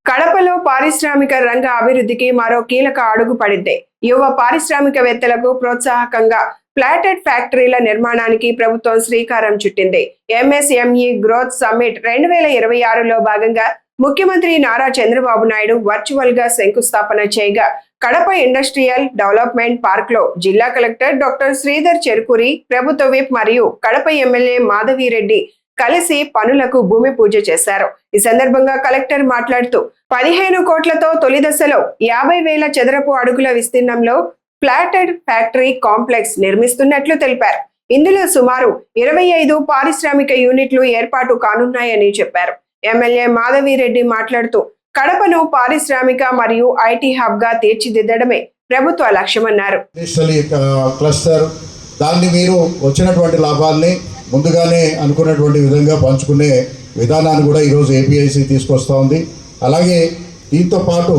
A: కడపలో పారిశ్రామిక రంగ అభివృద్ధికి మరో కీలక అడుగు పడింది. యువ పారిశ్రామికవేత్తలకు ప్రోత్సాహకంగా ప్లాటెడ్ ఫ్యాక్టరీల నిర్మాణానికి ప్రభుత్వం శ్రీకారం చుట్టింది. ఎంఎస్ఎంఈ గ్రోత్ సమ్మిట్ 2026లో భాగంగా ముఖ్యమంత్రి నారా చంద్రబాబు నాయుడు వర్చువల్ గా శంకుస్థాపన చేయగా, కడప ఇండస్ట్రియల్ డెవలప్మెంట్ పార్క్ లో జిల్లా కలెక్టర్ డాక్టర్ శ్రీధర్ చెరుకూరి, ప్రభుత్వ విప్ మరియు కడప ఎమ్మెల్యే మాధవిరెడ్డి కలిసి పనులకు భూమి పూజ చేశారు. ఈ సందర్భంగా కలెక్టర్ మాట్లాడుతూ 15 కోట్లతో తొలి దశలో 50,000 చదరపు అడుగుల విస్తీర్ణంలో ప్లాటెడ్ ఫ్యాక్టరీ కాంప్లెక్స్ నిర్మిస్తున్నట్లు తెలిపారు. ఇందులో సుమారు 25 పారిశ్రామిక యూనిట్లు ఏర్పాటు కానున్నాయని చెప్పారు. ఎమ్మెల్యే మాధవిరెడ్డి మాట్లాడుతూ కడపను పారిశ్రామిక మరియు ఐటీ హబ్ గా తీర్చిదిద్దడమే ప్రభుత్వ లక్ష్యమన్నారు.
O: క్లస్టర్ దాన్ని మీరు వచ్చినటువంటి లాభాల్ని ముందుగానే అనుకున్నటువంటి విధంగా పంచుకునే విధానాన్ని కూడా ఈరోజు ఏపీఐసి తీసుకొస్తూ ఉంది. అలాగే దీంతో పాటు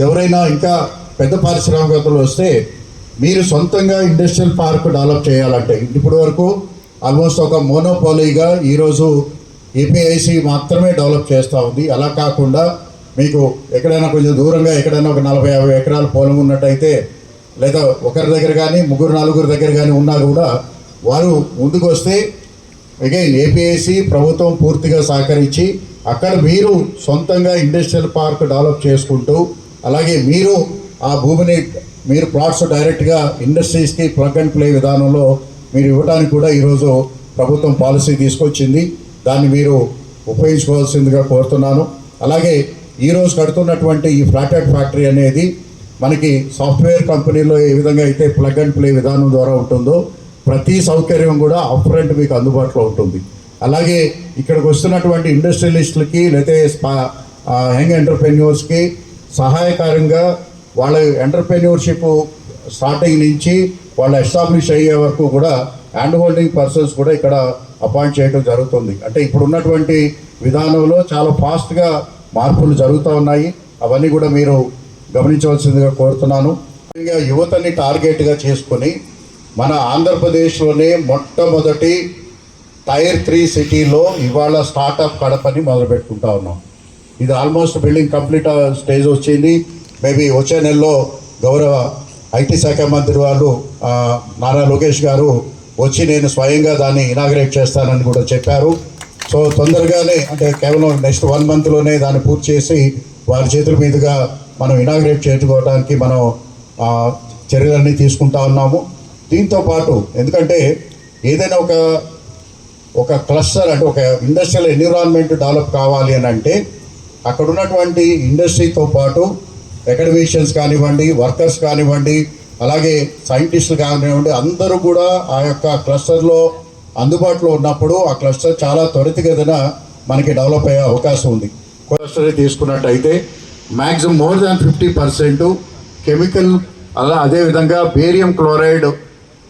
O: ఎవరైనా ఇంకా పెద్ద పారిశ్రామికవేత్తలు వస్తే మీరు సొంతంగా ఇండస్ట్రియల్ పార్క్ డెవలప్ చేయాలంటే, ఇప్పటి వరకు ఆల్మోస్ట్ ఒక మోనోపాలీగా ఈరోజు ఏపీఐసి మాత్రమే డెవలప్ చేస్తూ ఉంది. అలా కాకుండా మీకు ఎక్కడైనా కొంచెం దూరంగా ఎక్కడైనా ఒక 40-50 ఎకరాల పొలం ఉన్నట్టయితే, లేదా ఒకరి దగ్గర కానీ 3-4 దగ్గర కానీ ఉన్నా కూడా వారు ముందుకు వస్తే అగైన్ ఏపీఐసి ప్రభుత్వం పూర్తిగా సహకరించి అక్కడ మీరు సొంతంగా ఇండస్ట్రియల్ పార్క్ డెవలప్ చేసుకుంటూ, అలాగే మీరు ఆ భూమిని మీరు ప్లాట్స్ డైరెక్ట్గా ఇండస్ట్రీస్కి ప్లగ్ అండ్ ప్లే విధానంలో మీరు ఇవ్వడానికి కూడా ఈరోజు ప్రభుత్వం పాలసీ తీసుకొచ్చింది. దాన్ని మీరు ఉపయోగించుకోవాల్సిందిగా కోరుతున్నాను. అలాగే ఈరోజు కడుతున్నటువంటి ఈ ఫ్లాటెడ్ ఫ్యాక్టరీ అనేది మనకి సాఫ్ట్వేర్ కంపెనీలో ఏ విధంగా అయితే ప్లగ్ అండ్ ప్లే విధానం ద్వారా ఉంటుందో ప్రతి సౌకర్యం కూడా అప్ ఫ్రంట్ మీకు అందుబాటులో ఉంటుంది. అలాగే ఇక్కడికి వస్తున్నటువంటి ఇండస్ట్రియలిస్టులకి లేదా యంగ్ ఎంటర్ప్రెన్యూర్స్కి సహాయకరంగా వాళ్ళ ఎంటర్ప్రెన్యూర్షిప్ స్టార్టింగ్ నుంచి వాళ్ళు ఎస్టాబ్లిష్ అయ్యే వరకు కూడా హ్యాండ్ హోల్డింగ్ పర్సన్స్ కూడా ఇక్కడ అపాయింట్ చేయడం జరుగుతుంది. అంటే ఇప్పుడు ఉన్నటువంటి విధానంలో చాలా ఫాస్ట్గా మార్పులు జరుగుతూ ఉన్నాయి. అవన్నీ కూడా మీరు గమనించవలసిందిగా కోరుతున్నాను. యువతని టార్గెట్గా చేసుకొని మన ఆంధ్రప్రదేశ్లోనే మొట్టమొదటి టైర్ 3 సిటీలో ఇవాళ స్టార్టప్ కడపని మొదలుపెట్టుకుంటా ఉన్నాం. ఇది ఆల్మోస్ట్ బిల్డింగ్ కంప్లీట్ స్టేజ్ వచ్చింది. మేబీ వచ్చే నెలలో గౌరవ ఐటీ శాఖ మంత్రి వాళ్ళు నారా లోకేష్ గారు వచ్చి నేను స్వయంగా దాన్ని ఇనాగ్రేట్ చేస్తానని కూడా చెప్పారు. సో తొందరగానే, అంటే కేవలం నెక్స్ట్ 1 మంత్లోనే దాన్ని పూర్తి చేసి వారి చేతుల మీదుగా మనం ఇనాగ్రేట్ చేసుకోవడానికి మనం చర్యలన్నీ తీసుకుంటా ఉన్నాము. దీంతో పాటు ఎందుకంటే ఏదైనా ఒక క్లస్టర్ అంటే ఒక ఇండస్ట్రియల్ ఎన్విరాన్మెంట్ డెవలప్ కావాలి అని అంటే అక్కడ ఉన్నటువంటి ఇండస్ట్రీతో పాటు అకాడమిషియన్స్ కానివ్వండి, వర్కర్స్ కానివ్వండి, అలాగే సైంటిస్టులు కానివ్వండి అందరూ కూడా ఆ యొక్క క్లస్టర్లో అందుబాటులో ఉన్నప్పుడు ఆ క్లస్టర్ చాలా త్వరితగతిన మనకి డెవలప్ అయ్యే అవకాశం ఉంది. క్లస్టర్ తీసుకున్నట్టయితే మ్యాక్సిమం మోర్ దాన్ 50% కెమికల్ అదేవిధంగా బేరియం క్లోరైడ్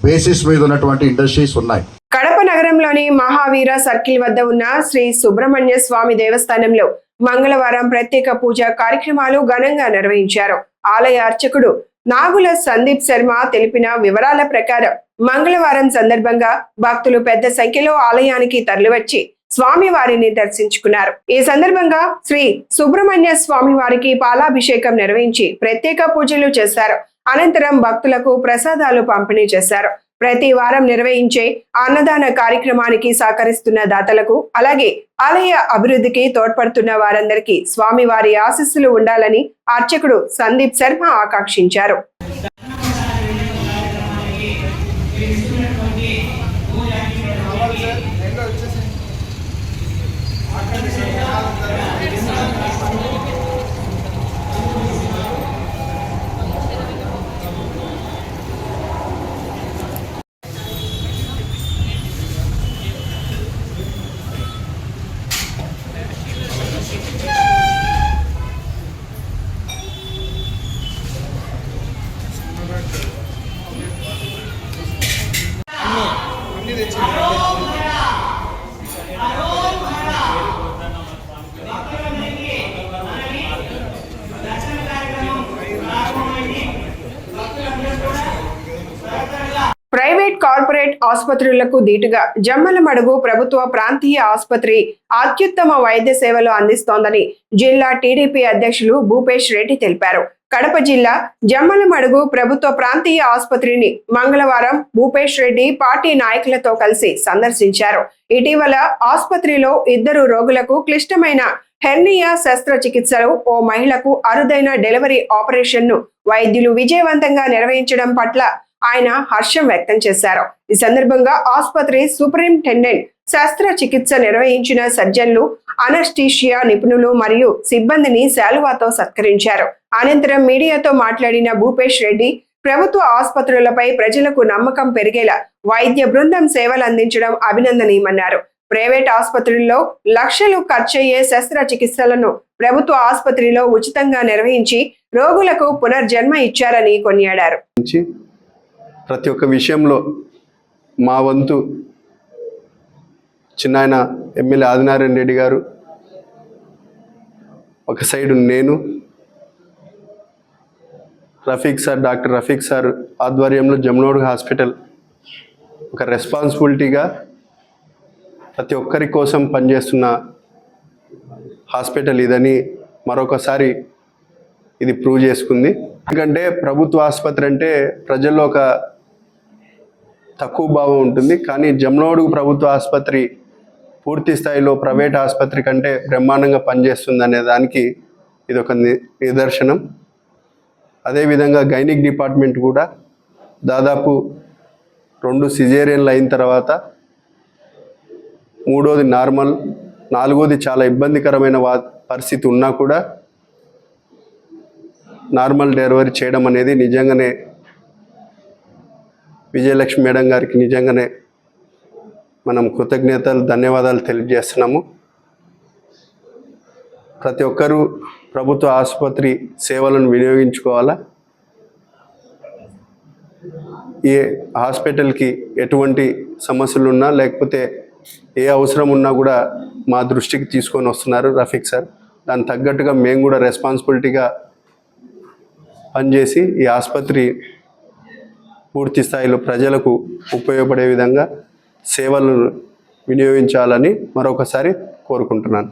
O: బేసిస్ మీద ఉన్నటువంటి ఇండస్ట్రీస్ ఉన్నాయి.
A: కడప నగరంలోని మహావీర సర్కిల్ వద్ద ఉన్న శ్రీ సుబ్రహ్మణ్య స్వామి దేవస్థానంలో మంగళవారం ప్రత్యేక పూజా కార్యక్రమాలు ఘనంగా నిర్వహించారు. ఆలయ అర్చకుడు నాగుల సందీప్ శర్మ తెలిపిన వివరాల ప్రకారం మంగళవారం సందర్భంగా భక్తులు పెద్ద సంఖ్యలో ఆలయానికి తరలివచ్చి స్వామివారిని దర్శించుకున్నారు. ఈ సందర్భంగా శ్రీ సుబ్రహ్మణ్య స్వామి వారికి పాలాభిషేకం నిర్వహించి ప్రత్యేక పూజలు చేశారు. అనంతరం భక్తులకు ప్రసాదాలు పంపిణీ చేశారు. ప్రతి వారం నిర్వహించే అన్నదాన కార్యక్రమానికి సహకరిస్తున్న దాతలకు అలాగే ఆలయ అభివృద్ధికి తోడ్పడుతున్న వారందరికీ స్వామివారి ఆశీస్సులు ఉండాలని అర్చకుడు సందీప్ శర్మ ఆకాంక్షించారు. ప్రైవేట్ కార్పొరేట్ ఆసుపత్రులకు దీటుగా జమ్మలమడుగు ప్రభుత్వ ప్రాంతీయ ఆసుపత్రి అత్యుత్తమ వైద్య సేవలు అందిస్తోందని జిల్లా టీడీపీ అధ్యక్షులు భూపేష్ రెడ్డి తెలిపారు. కడప జిల్లా జమ్మలమడుగు ప్రభుత్వ ప్రాంతీయ ఆసుపత్రిని మంగళవారం భూపేష్ రెడ్డి పార్టీ నాయకులతో కలిసి సందర్శించారు. ఇటీవల ఆసుపత్రిలో 2 రోగులకు క్లిష్టమైన హెర్నియా శస్త్రచికిత్సలు, ఓ మహిళకు అరుదైన డెలివరీ ఆపరేషన్ ను వైద్యులు విజయవంతంగా నిర్వహించడం పట్ల ఆయన హర్షం వ్యక్తం చేశారు. ఈ సందర్భంగా ఆసుపత్రి సూపరింటెండెంట్ శస్త్రచికిత్స నిర్వహించిన సర్జన్లు, అనస్టీషియా నిపుణులు మరియు సిబ్బందిని శాలువాతో సత్కరించారు. అనంతరం మీడియాతో మాట్లాడిన భూపేష్ రెడ్డి ప్రభుత్వ ఆసుపత్రులపై ప్రజలకు నమ్మకం పెరిగేలా వైద్య బృందం సేవలు అందించడం అభినందనీయమన్నారు. ప్రైవేట్ ఆసుపత్రుల్లో లక్షలు ఖర్చయ్యే శస్త్రచికిత్సలను ప్రభుత్వ ఆసుపత్రిలో ఉచితంగా నిర్వహించి రోగులకు పునర్జన్మ ఇచ్చారని కొనియాడారు.
P: ప్రతి ఒక్క విషయంలో మా వంతు చిన్నాయన ఎమ్మెల్యే ఆదినారాయణ రెడ్డి గారు, ఒక సైడు నేను, Rafiq sir, doctor Rafiq sir ఆధ్వర్యంలో జమ్నోడ్ హాస్పిటల్ ఒక రెస్పాన్సిబిలిటీగా ప్రతి ఒక్కరి కోసం పనిచేస్తున్న హాస్పిటల్ ఇదని మరొకసారి ఇది ప్రూవ్ చేసుకుంది. ఎందుకంటే ప్రభుత్వ ఆసుపత్రి అంటే ప్రజల్లో ఒక తక్కువ భావం ఉంటుంది, కానీ జమ్నోడుగు ప్రభుత్వ ఆసుపత్రి పూర్తి స్థాయిలో ప్రైవేట్ ఆసుపత్రి కంటే బ్రహ్మాండంగా పనిచేస్తుంది అనే దానికి ఇది ఒక నిదర్శనం. అదేవిధంగా గైనిక్ డిపార్ట్మెంట్ కూడా దాదాపు 2 సిజేరియన్లు అయిన తర్వాత 3వది నార్మల్, 4వది చాలా ఇబ్బందికరమైన పరిస్థితి ఉన్నా కూడా నార్మల్ డెలివరీ చేయడం అనేది నిజంగానే విజయలక్ష్మి మేడం గారికి నిజంగానే మనం కృతజ్ఞతలు, ధన్యవాదాలు తెలియజేస్తున్నాము. ప్రతి ఒక్కరూ ప్రభుత్వ ఆసుపత్రి సేవలను వినియోగించుకోవాలా. ఏ హాస్పిటల్కి ఎటువంటి సమస్యలు ఉన్నా లేకపోతే ఏ అవసరం ఉన్నా కూడా మా దృష్టికి తీసుకొని వస్తున్నారు రఫీక్ సార్. దానికి తగ్గట్టుగా మేము కూడా రెస్పాన్సిబిలిటీగా పనిచేసి ఈ ఆసుపత్రి పూర్తి స్థాయిలో ప్రజలకు ఉపయోగపడే విధంగా సేవలను వినియోగించాలని మరొకసారి కోరుకుంటున్నాను.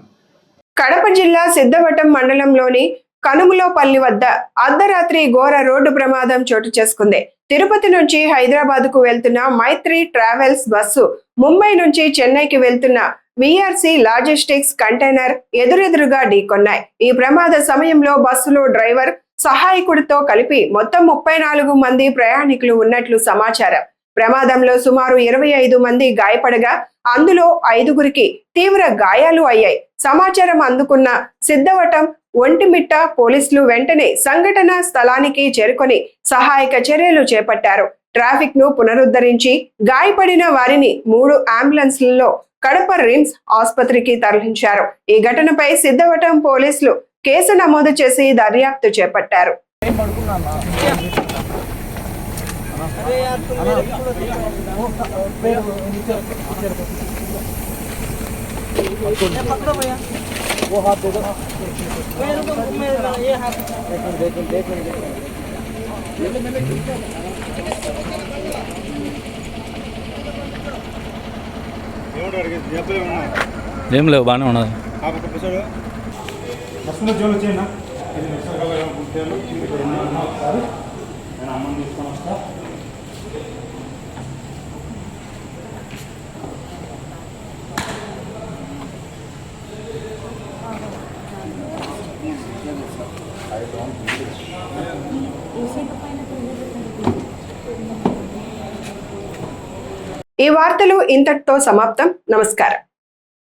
A: కడప జిల్లా సిద్ధవటం మండలంలోని కనుములోపల్లి వద్ద అర్ధరాత్రి ఘోర రోడ్డు ప్రమాదం చోటు చేసుకుంది. తిరుపతి నుంచి హైదరాబాద్ కు వెళ్తున్న మైత్రి ట్రావెల్స్ బస్సు ముంబై నుంచి చెన్నైకి వెళ్తున్న విఆర్సి లాజిస్టిక్స్ కంటైనర్ ఎదురెదురుగా ఢీకొన్నాయి. ఈ ప్రమాద సమయంలో బస్సులో డ్రైవర్, సహాయకుడితో కలిపి మొత్తం 34 మంది ప్రయాణికులు ఉన్నట్లు సమాచారం. ప్రమాదంలో సుమారు 25 మంది గాయపడగా అందులో 5గురికి తీవ్ర గాయాలు అయ్యాయి. సమాచారం అందుకున్న సిద్ధవటం ఒంటిమిట్ట పోలీసులు వెంటనే సంఘటన స్థలానికి చేరుకొని సహాయక చర్యలు చేపట్టారు. ట్రాఫిక్ ను పునరుద్ధరించి గాయపడిన వారిని 3 అంబులెన్స్లలో కడప రిమ్స్ ఆసుపత్రికి తరలించారు. ఈ ఘటనపై సిద్ధవటం పోలీసులు కేసు నమోదు చేసి దర్యాప్తు చేపట్టారు.
Q: ఏం లేవు బాగానే ఉన్నది.
A: ఈ వార్తలు ఇంతటితో సమాప్తం. నమస్కారం.